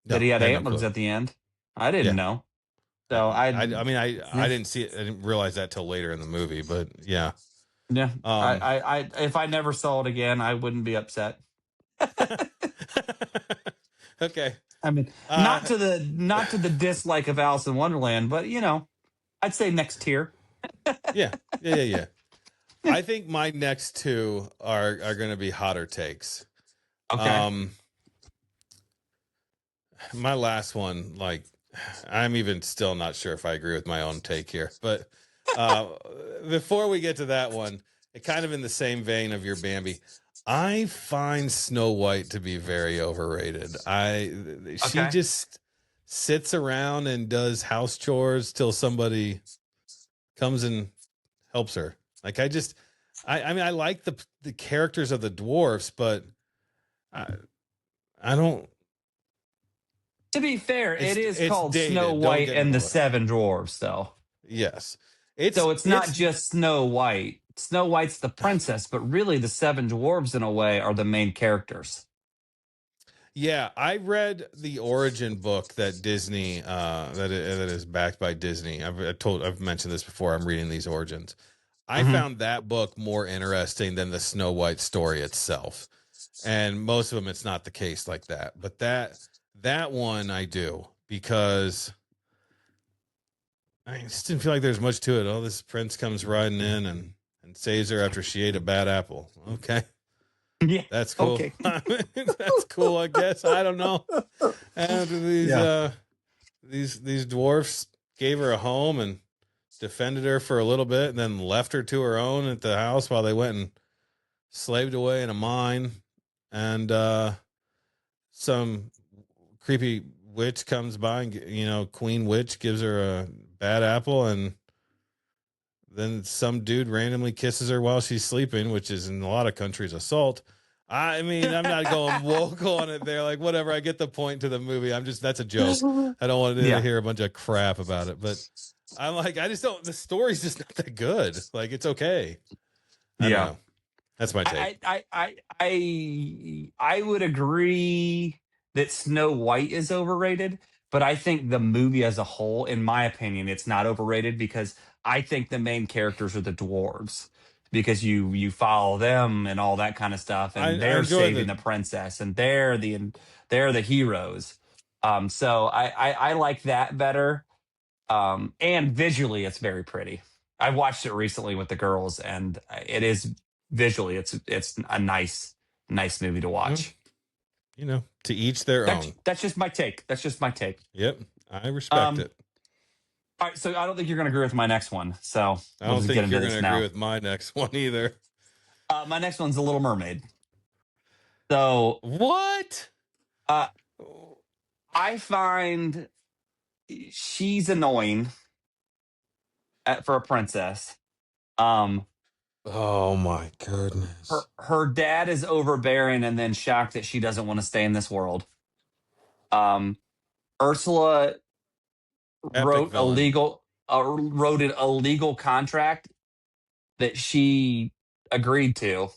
that no, he I had had no antlers clue. at the end. I didn't Yeah. know. So I mean I yeah, didn't see it. I didn't realize that till later in the movie, but yeah. yeah. Um If I never saw it again, I wouldn't be upset. okay. I mean, Uh not to the dislike of Alice in Wonderland, but I'd say next tier. yeah. Yeah. I think my next two are going to be hotter takes. Okay. Um my last one like I'm even still not sure if I agree with my own take here, but uh before we get to that one, it kind of in the same vein of your Bambi. I find Snow White to be very overrated. She Okay. just sits around and does house chores till somebody comes and helps her. Like I mean I like the characters of the dwarfs, but I I don't To be fair, it is it's called Snow dated. Don't White get me and the wrong. Seven Dwarfs, though. Yes. So it's not It's just Snow White. Snow White's the princess, but really the seven dwarves, in a way, are the main characters. yeah, I read the origin book that Disney that is backed by Disney. I've mentioned this before. I'm reading these origins. I Hmm. found that book more interesting than the Snow White story itself. And most of them it's not the case like that. But that one I do because I just didn't feel like there's much to it. Oh, this prince comes riding in and saves her after she ate a bad apple. Okay. Yeah. That's cool. Okay. That's cool, I guess. I don't know. After Yeah. these dwarfs gave her a home and defended her for a little bit, and then left her to her own at the house while they went and slaved away in a mine. And some creepy witch comes by, and Queen Witch gives her a bad apple, and then some dude randomly kisses her while she's sleeping, which is in a lot of countries assault. I mean, I'm not going woke on it there. Like, whatever. I get the point to the movie. That's a joke. I don't want to Yeah. hear a bunch of crap about it. But I'm like, I just don't, the story's just not that good. Like, it's okay. I don't Yeah. know. That's my take. I would agree that Snow White is overrated, but I think the movie as a whole, in my opinion, it's not overrated because I think the main characters are the dwarves because you follow them and all that kind of stuff, and I they're enjoy saving the, the princess, and they're the heroes. So I like that better. And visually, it's very pretty. I watched it recently with the girls, and it is visually, it's a nice movie to well, watch. to each their That's own. that's just my take. That's just my take. Yep. I respect Um, it. all right, so I don't think you're going to agree with my next one. So I we'll don't just get think into you're going to this agree now. with my next one either. My next one's The Little Mermaid. So What? uh, I find she's annoying for a princess. Um, Oh my her goodness. her dad is overbearing and then shocked that she doesn't want to stay in this world. Um, Ursula Epic villain. wrote an illegal contract that she agreed to,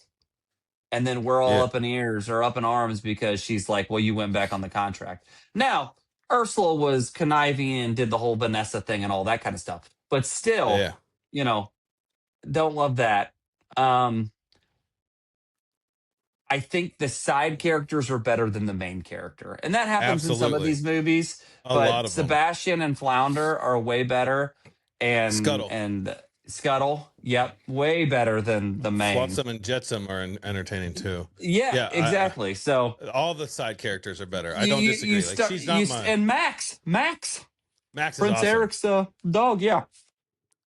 and then we're all Yeah. up in ears or up in arms because she's like, "Well, you went back on the contract." Now, Ursula was conniving and did the whole Vanessa thing and all that kind of stuff, but still, Yeah. you know, don't love that. Um, I think the side characters are better than the main character. And that happens in some of Absolutely. these movies, A lot but of them. Sebastian and Flounder are way better, Scuttle. and Scuttle, yep, way better than the main. Flotsam and Jetsam are entertaining too. Yeah, Yeah, exactly. So all the side characters are better. I you don't you disagree. Like, start she's not my and Max, Max is Prince awesome. Eric's dog, yeah.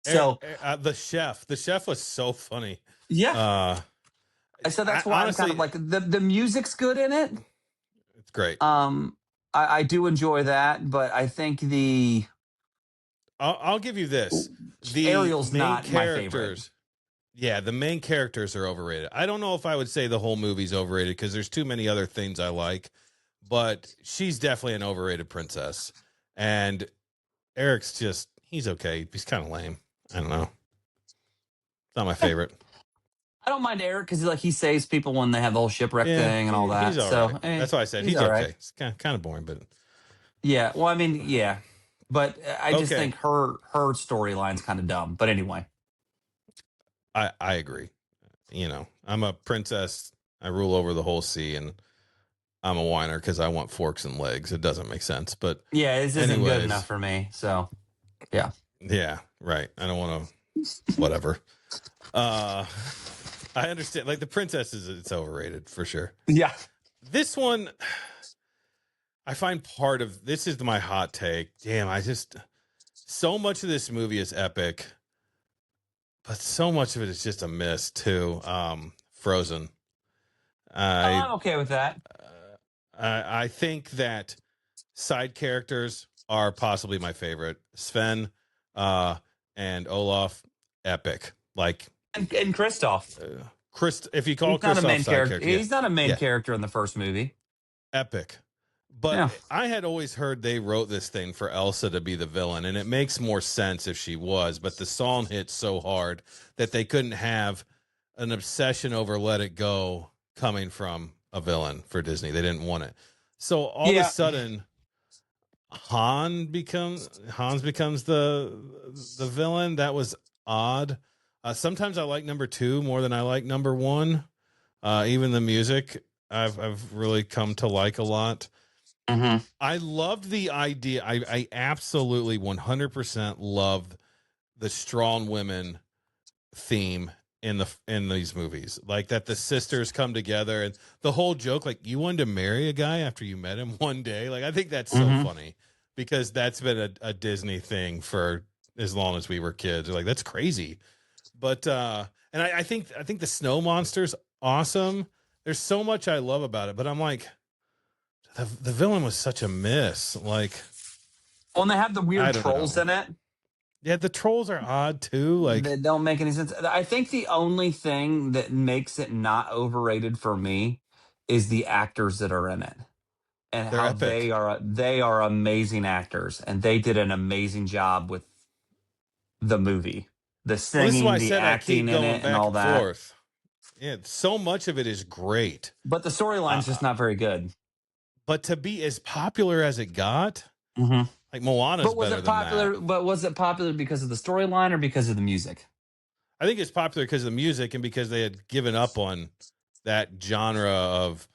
So The chef was so funny. yeah, Uh, so that's why I'm kind of honestly, like the music's good in it. it's great. I do enjoy that, but I think the I'll give you this: the Ariel's main not my favorite. characters. Yeah, the main characters are overrated. I don't know if I would say the whole movie's overrated because there's too many other things I like, but she's definitely an overrated princess. And Eric's he's okay. He's kind of lame. I don't know. It's not my favorite. I don't mind Eric because he saves people when they have the whole shipwreck Yeah, thing and all he's that. all right. So That's why I said he's he's all right. okay. It's kind of boring, but Yeah. Well, I mean, yeah, but I just okay. think her storyline's kind of dumb. But anyway, I agree. I'm a princess. I rule over the whole sea, and I'm a whiner because I want forks and legs. It doesn't make sense, but yeah, this isn't good enough anyways, for me. So yeah, yeah, right. I don't want to. Whatever. Uh, I understand. Like the princess it's overrated for sure. yeah. This one, I find part of this is my hot take. Damn, so much of this movie is epic, but so much of it is just a miss too. Frozen. I I'm okay with that. I think that side characters are possibly my favorite. Sven, uh, and Olaf, epic. Like And Kristoff, Chris, if you call he's not a Kristoff main side character. character, yeah, He's not a main yeah, character in the first movie. epic. But Yeah. I had always heard they wrote this thing for Elsa to be the villain, and it makes more sense if she was. But the song hit so hard that they couldn't have an obsession over "Let It Go" coming from a villain for Disney. They didn't want it. So all of a Yeah. sudden, Hans becomes the villain. That was odd. Sometimes I like number two more than I like number one. Even the music I've really come to like a lot. Mm-hmm. I loved the idea. I absolutely 100% loved the strong women theme in these movies, like that the sisters come together and the whole joke, like you wanted to marry a guy after you met him one day. Like I think that's so Mm-hmm. funny because that's been a Disney thing for as long as we were kids. Like, that's crazy. But and I think the snow monster's awesome. There's so much I love about it, but I'm like, the villain was such a miss. Like, Well, and they have the I weird don't trolls know. in it Yeah, the trolls are odd too. Like, that don't make any sense. I think the only thing that makes it not overrated for me is the actors that are in it and they're how epic. they are amazing actors and they did an amazing job with the movie, the Well, this is why singing, I the said I acting keep in going it, and back all and that. forth. Yeah, so much of it is great. But the storyline's Uh, just not very good. but to be as popular as it got, Hmm. like Moana's But was better it than that. popular? But was it popular because of the storyline or because of the music? I think it's popular because of the music and because they had given up on that genre of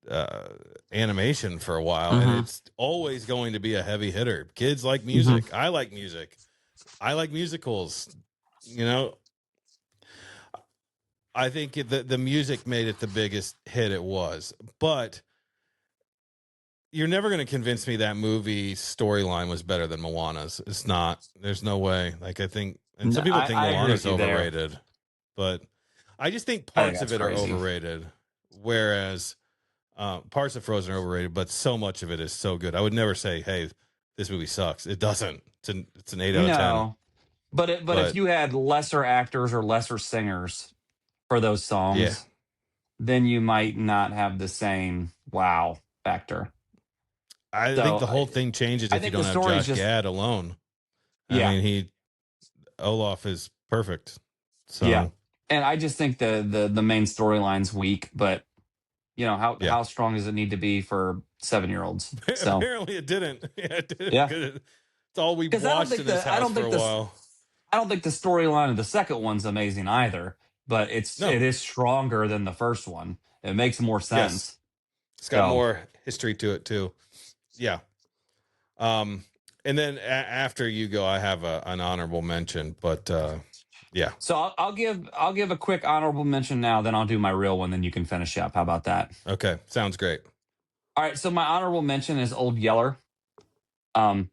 uh, animation for a while, and Hmm. it's always going to be a heavy hitter. Kids like Hmm. music. I like music. I like musicals. You know, I think the music made it the biggest hit it was, but you're never going to convince me that movie storyline was better than Moana's. It's not. There's no way. Like, I think, and No, some people think I agree with Moana's you there. overrated, but I just think I think parts of that's it are crazy. overrated. Whereas parts of Frozen are overrated, but so much of it is so good. I would never say, "Hey, this movie sucks." It doesn't. It's an 8 out of 10. No, but if But you had lesser actors or lesser singers for those yeah, songs, then you might not have the same wow factor. I think So the whole thing changes I if you think the don't have story's Josh just Gad alone. I yeah, mean, Olaf is perfect. yeah, So and I just think the main storyline's weak. But you know yeah. how strong does it need to be for 7-year-olds? So Apparently, it didn't. Yeah, it didn't. yeah, 'Cause it's all we because watched in this house for a while. I don't think the storyline of the second one's amazing either. But No, it is stronger than the first one. It makes more yes, sense. it's got So more history to it too. Yeah. Um, and then after you go, I have an honorable mention, but yeah. so I'll give a quick honorable mention now. Then I'll do my real one. Then you can finish up. How about that? Okay, sounds great. All right. So my honorable mention is Old Yeller. Um,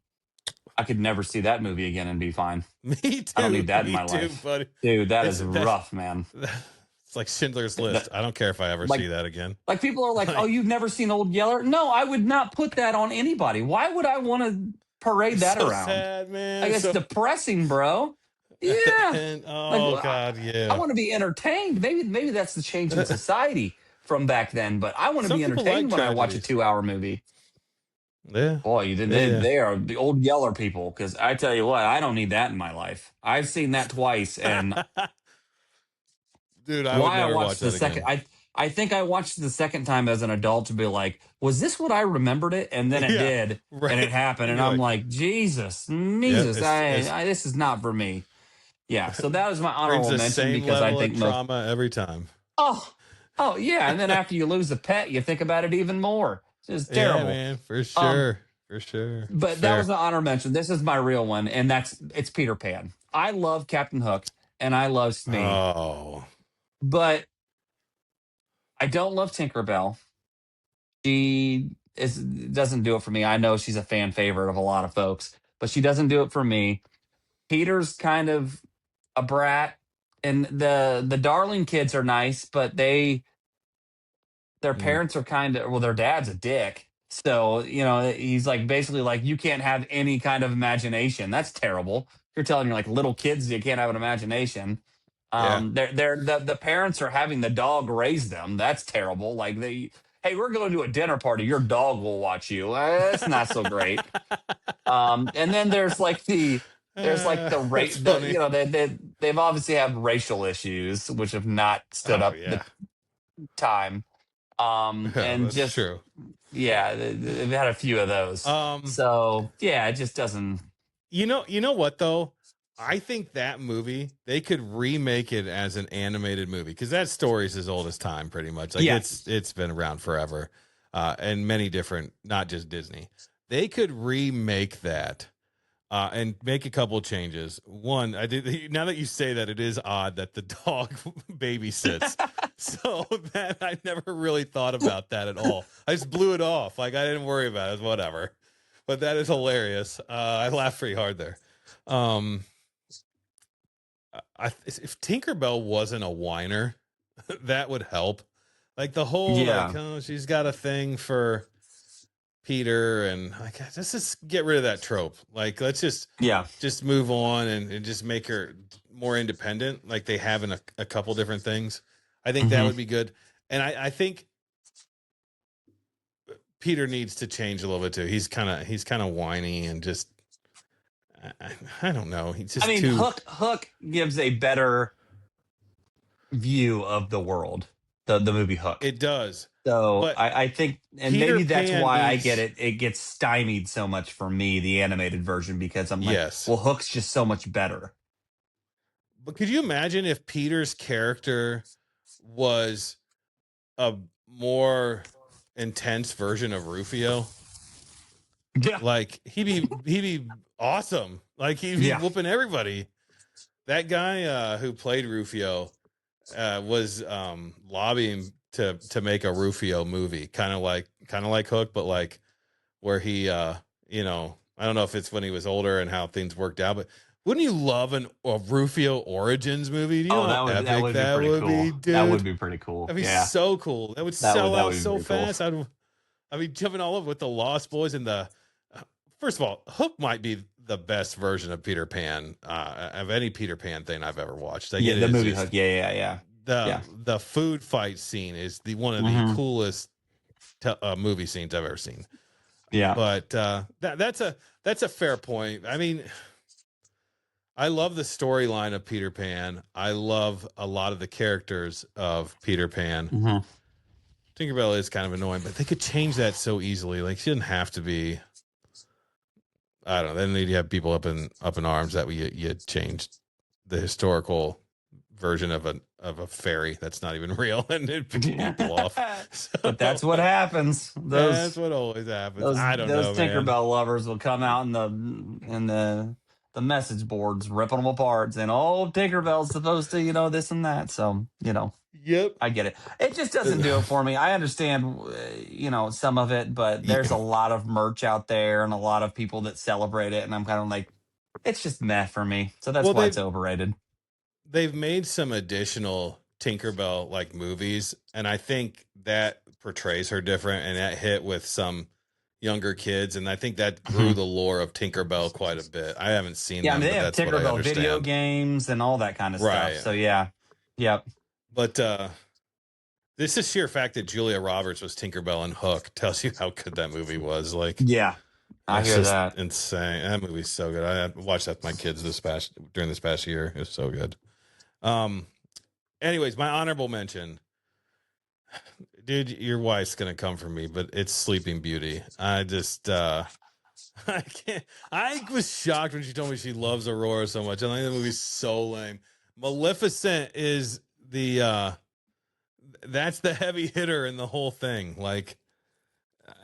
I could never see that movie again and be fine. Me I don't too. need that in Me my too, life, buddy. dude. That It's is rough, man. it's like Schindler's List. That, I don't care if I ever like see that again. people are like, oh, Like, you've never seen Old Yeller? No, I would not put that on anybody. Why would I want to parade it's that so around? sad, man. Like It's it's so depressing, bro. at the Yeah. end. Like Oh God, I yeah. want to be entertained. Maybe that's the change in society from back then. But I want to Some be people like entertained when I watch a tragedies. 2 hour movie. Yeah, Boy, yeah, yeah. they are the Old Yeller people. Because I tell you what, I don't need that in my life. I've seen that twice, and Dude, I would why I never watch watched the that second. again. I think I watched the second time as an adult to be like, was this what I remembered it? And then it Yeah, did, and it right. happened, And and you're I'm like, like, Jesus, yeah, Jesus, it's this is not for me. Yeah, so that was my brings honorable the mention same because I level of think most. trauma every time. Oh, oh yeah, and then after you lose a pet, you think about it even more. It's Yeah, terrible. man, for Um, sure, for sure. but that was Fair. an honor mention. This is my real one, and it's Peter Pan. I love Captain Hook, and I love Smee, Oh, but I don't love Tinkerbell. She doesn't do it for me. I know she's a fan favorite of a lot of folks, but she doesn't do it for me. Peter's kind of a brat, and the darling kids are nice, but their mm, parents are kind of well, their dad's a dick. So, he's like basically like you can't have any kind of imagination. That's terrible. You're telling your like little kids you can't have an imagination. yeah. The parents are having the dog raise them. That's terrible. Like hey, we're going to a dinner party. Your dog will watch you. That's not so great. And then there's like That's funny. they've obviously have racial issues which have not stood Oh up the yeah, time. yeah, And that's just true. yeah, they've had a few of those. Um, So yeah, it just doesn't. you know what though? I think that movie they could remake it as an animated movie because that story's as old as time, pretty much. Like Yeah, it's been around forever, and many different, not just Disney. They could remake that and make a couple changes. One, I did. Now that you say that, it is odd that the dog babysits. So that I never really thought about that at all. I just blew it off. Like I didn't worry about it. Whatever. but that is hilarious. I laughed pretty hard there. Um, if Tinkerbell wasn't a whiner, that would help. Like the whole like, Yeah. oh, she's got a thing for Peter, and like let's just get rid of that trope. Like let's Yeah. just move on and just make her more independent, like they have in a couple different things. I think that Hmm. would be good. And I think Peter needs to change a little bit too. He's kind of whiny and just I don't know. He's I just mean, too. Hook gives a better view of the world. The movie Hook. It does, So but I think, and Peter maybe that's Pan why I get needs it. It gets stymied so much for me, the animated version, because I'm like, yes. well, Hook's just so much better. But could you imagine if Peter's character was a more intense version of Rufio? Yeah. Like he'd be awesome. Like he'd be Yeah. whooping everybody. That guy who played Rufio was lobbying to make a Rufio movie, kind of like Hook, but like where he I don't know if it's when he was older and how things worked out, but wouldn't you love a Rufio Origins movie? Do you know Oh, how that epic would be that pretty would be, cool. That would dude? be pretty cool. That'd be Yeah. so cool. That would That sell would out be so pretty cool. fast. I'd be jumping all over with the Lost Boys and the. First of all, Hook might be the best version of Peter Pan of any Peter Pan thing I've ever watched. Like Yeah, it the is movie just Hook. Yeah, yeah, yeah. the Yeah. the food fight scene is the one of the Hmm. coolest movie scenes I've ever seen. Yeah. But that's a fair point. I mean, I love the storyline of Peter Pan. I love a lot of the characters of Peter Pan. Hmm. Tinkerbell is kind of annoying, but they could change that so easily. Like she didn't have to be. I don't know. Then you have people up in arms that you changed the historical version of a fairy that's not even real, and it piss people off. But that's So what happens. that's Those what always happens. those I don't those know, man. Tinkerbell lovers will come out in the message boards, ripping them apart, saying, "Oh, Tinkerbell's supposed to, this and that." So, Yep. I get it. It just doesn't do it for me. I understand, some of it, but there's a lot of merch out there and a lot of people that celebrate it, and I'm kind of like, it's just meh for me. So that's Well, why it's overrated. they've made some additional Tinkerbell like movies, and I think that portrays her different, and that hit with some younger kids, and I think that grew Mhm. the lore of Tinkerbell quite a bit. I haven't seen Yeah, I them, mean, they but have that's what I Tinkerbell video understand. games and all that kind of stuff. Right. So yeah, yep, But this is sheer fact that Julia Roberts was Tinkerbell and Hook tells you how good that movie was. Like yeah, I that's hear just that. insane. That movie's so good. I watched that with my kids during this past year. It was so good. Um anyways, my honorable mention. Dude, your wife's gonna come for me, but it's Sleeping Beauty. I just I can't I was shocked when she told me she loves Aurora so much. I think the movie's so lame. Maleficent is the that's the heavy hitter in the whole thing. Like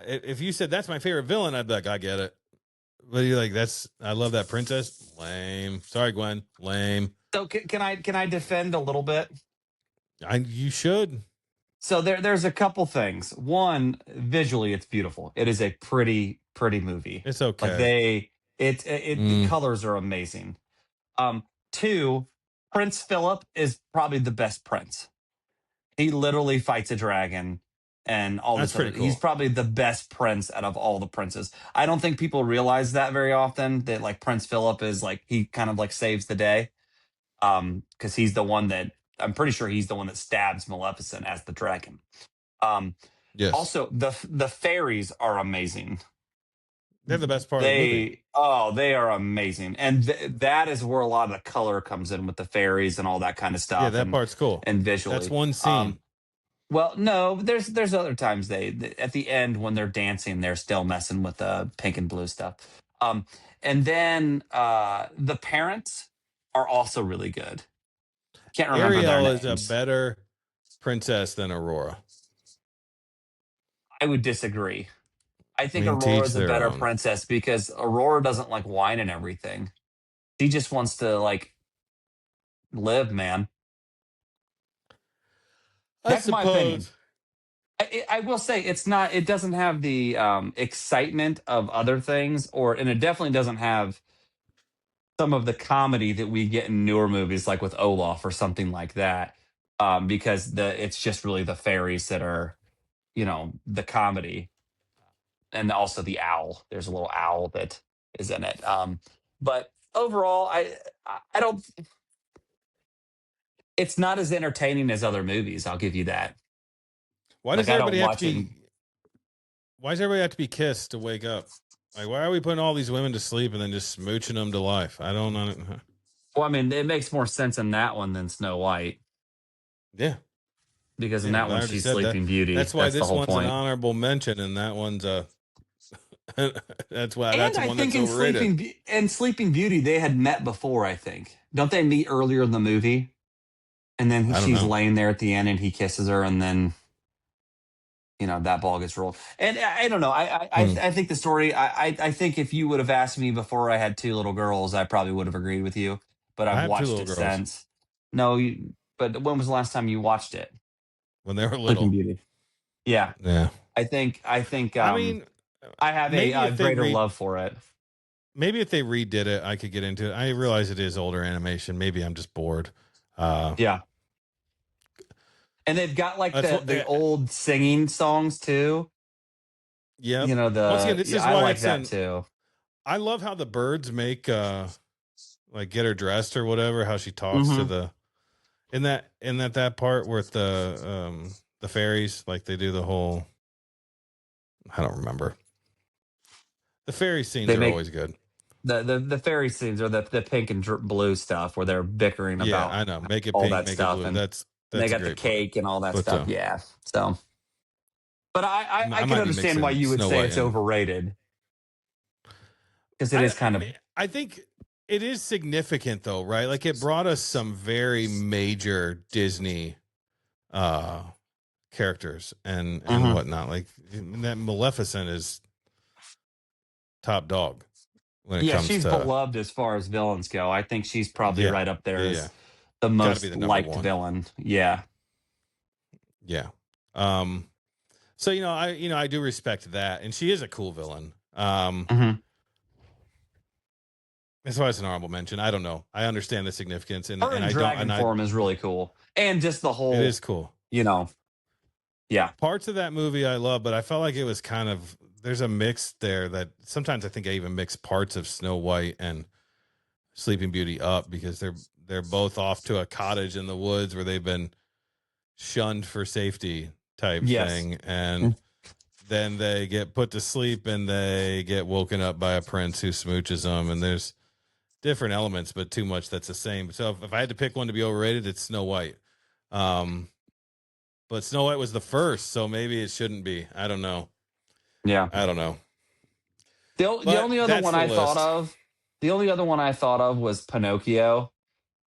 if you said that's my favorite villain, I'd be like, I get it. But you're like, that's I love that princess. Lame. Sorry, Gwen. Lame. So can I defend a little bit? You should. So there's a couple things. One, visually, it's beautiful. It is a pretty movie. It's Like okay. the Mm, colors are amazing. Two, Prince Philip is probably the best prince. He literally fights a dragon and all that's this other. pretty He's cool. probably the best prince out of all the princes. I don't think people realize that very often. That like Prince Philip is like he kind of like saves the day. Because he's the one that I'm pretty sure he's the one that stabs Maleficent as the dragon. Um, Yes. Also, the fairies are amazing. They're the best part of the movie. They are amazing, and that is where a lot of the color comes in with the fairies and all that kind of Yeah, stuff, that and part's cool. That's visually. one scene. Um, well, no, there's other times at the end when they're dancing, they're still messing with the pink and blue stuff. And then the parents are also really good. Can't remember their Ariel is a names. better princess than Aurora. I would disagree. I I think mean, teach Aurora's a their better own. princess because Aurora doesn't like wine and everything. She just wants to like live, man. I That's my opinion. suppose. I will say it's not. It doesn't have the excitement of other things, and it definitely doesn't have some of the comedy that we get in newer movies, like with Olaf or something like that. Because it's just really the fairies that are, the comedy, and also the owl. There's a little owl that is in it. But overall, I don't. It's not as entertaining as other movies. I'll give you that. Why Like does I don't everybody have to watch it. be? Why does everybody have to be kissed to wake up? Like, why are we putting all these women to sleep and then just smooching them to life? I don't know. Well, I mean, it makes more sense in that one than Snow White, Yeah, because in yeah. that I one already she's said that. Sleeping Beauty. That's why That's the this whole one's an point. honorable mention, and that one's a. That's why that's And the I one think that's overrated. In Sleeping Beauty they had met before. I think don't they meet earlier in the movie, and then I don't she's know. laying there at the end and he kisses her, and then that ball gets rolled. And I don't know. Hmm. I think the story. I think if you would have asked me before I had two little girls, I probably would have agreed with you. But I I've have two watched little it girls since. No, but when was the last time you watched it? when they were Sleeping little. Beauty. Yeah, Yeah, I think I mean, I have maybe a if they greater love for it. maybe if they redid it, I could get into it. I realize it is older animation. Maybe I'm just bored. Uh, Yeah. And they've got like that's what. the old singing songs too. Yep. Once again, this is I why like it's that in. too. I love how the birds make like get her dressed or whatever. How she talks to Hmm. the in that part where the fairies like they do the whole. I don't remember. The fairy scenes They are make always good. the fairy scenes, or the pink and blue stuff where they're bickering Yeah, about I know. Make it all pink, that make it stuff, blue. and they That's a got the great part. cake and all that But stuff. Yeah. So, but I I can might be understand why mixing you would Snow say White it's and overrated, because it I is kind of. I think it is significant though, right? Like it brought us some very major Disney uh characters and Mhm. whatnot. Like that Maleficent is top dog when it Yeah, comes she's to beloved as far as villains go. I think she's probably yeah, right up yeah, there yeah. as the Got to be most the number liked one. villain. Yeah. Yeah. Um. So I do respect that, and she is a cool villain. Hmm. That's why it's an honorable mention. I don't know. I understand the significance, and Her and in I don't, dragon and I form is really cool, and just the it is whole, cool. you know, yeah, Parts of that movie I love, but I felt like it was kind of there's a mix there that sometimes I think I even mix parts of Snow White and Sleeping Beauty up because they're both off to a cottage in the woods where they've been shunned for safety type yes, thing, and then they get put to sleep and they get woken up by a prince who smooches them, and there's different elements, but too much that's the same. So if I had to pick one to be overrated, it's Snow White. Um, but Snow White was the first, so maybe it shouldn't be. I don't know. yeah. I don't know. The But only other that's one the I thought list. of, the only other one I thought of was Pinocchio.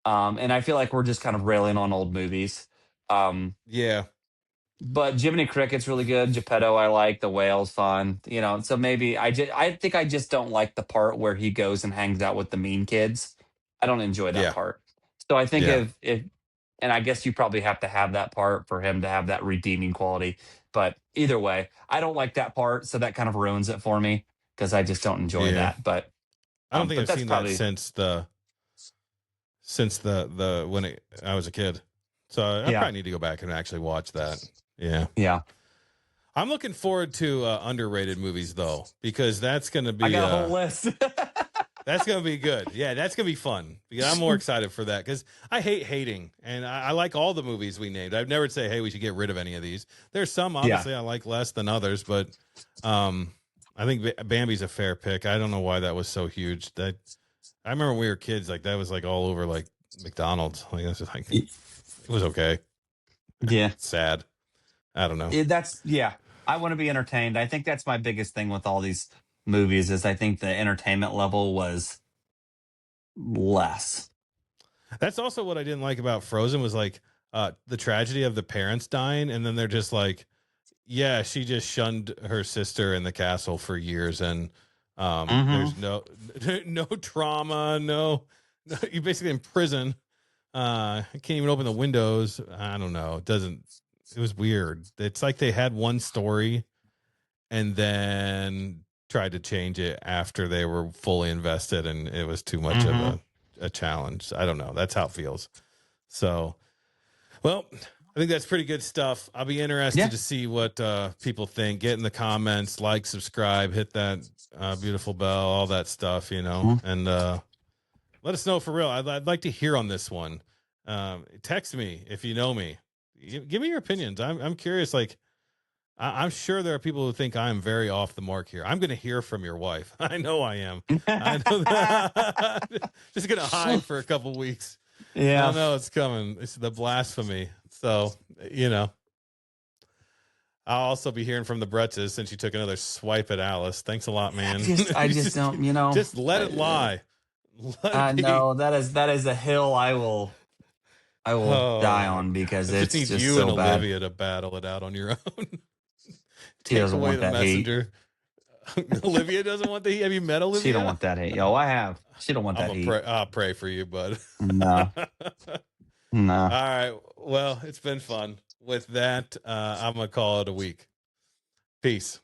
And I feel like we're just kind of railing on old movies. Um, Yeah. but Jiminy Cricket's really good. Geppetto I like. The Whale's fun. So maybe I think I just don't like the part where he goes and hangs out with the mean kids. I don't enjoy that Yeah. part. So I think Yeah. if and I guess you probably have to have that part for him to have that redeeming quality. But either way, I don't like that part, so that kind of ruins it for me because I just don't enjoy Yeah. that. But I don't think but I've that's seen that probably since the when I was a kid. So I yeah, probably need to go back and actually watch that. Yeah. yeah. I'm looking forward to underrated movies though, because I got a whole list. that's gonna be good. Yeah, that's gonna be fun. Because I'm more excited for that because I hate hating, and I like all the movies we named. I've never say, hey, we should get rid of any of these. There's some Yeah. obviously I like less than others, but um, I think Bambi's a fair pick. I don't know why that was so huge. That I remember when we were kids, like that was like all over like McDonald's. Like that's just like Y- it was okay. Yeah. Sad. I don't know. That's yeah. I want to be entertained. I think that's my biggest thing with all these movies is I think the entertainment level was less. That's also what I didn't like about Frozen was like the tragedy of the parents dying, and then they're just like, yeah, she just shunned her sister in the castle for years, and Hmm. there's no trauma, no, you're basically in prison. Can't even open the windows. I don't know. It doesn't. It was weird. It's like they had one story and then tried to change it after they were fully invested, and it was too much of Mm-hmm. a challenge. I don't know. That's how it feels. So, well, I think that's pretty good stuff. I'll be interested Yeah. to see what people think. Get in the comments, like, subscribe, hit that beautiful bell, all that stuff, Mhm. and let us know for real. I'd like to hear on this one. Text me if you know me. Give me your opinions. I'm curious. Like, I'm sure there are people who think I'm very off the mark here. I'm going to hear from your wife. I know I am. I know that. Just going to hide for a couple weeks. I Yeah. know it's coming. It's the blasphemy. So, I'll also be hearing from the Bretzes since you took another swipe at Alice. Thanks a lot, man. I just don't, Just let it lie. Let it be. no, that is a hill I will die Oh my on God. because It just it's needs just you and so bad. Olivia to battle it out on your own. She Take doesn't away want the that hate. messenger. Olivia doesn't want the heat. Have you met She don't Olivia? want that hate. Yo, I have. She don't want I'm that gonna heat. pray. I'll pray for you, bud. No, All no. right. Well, it's been fun. With that, I'm gonna call it a week. Peace.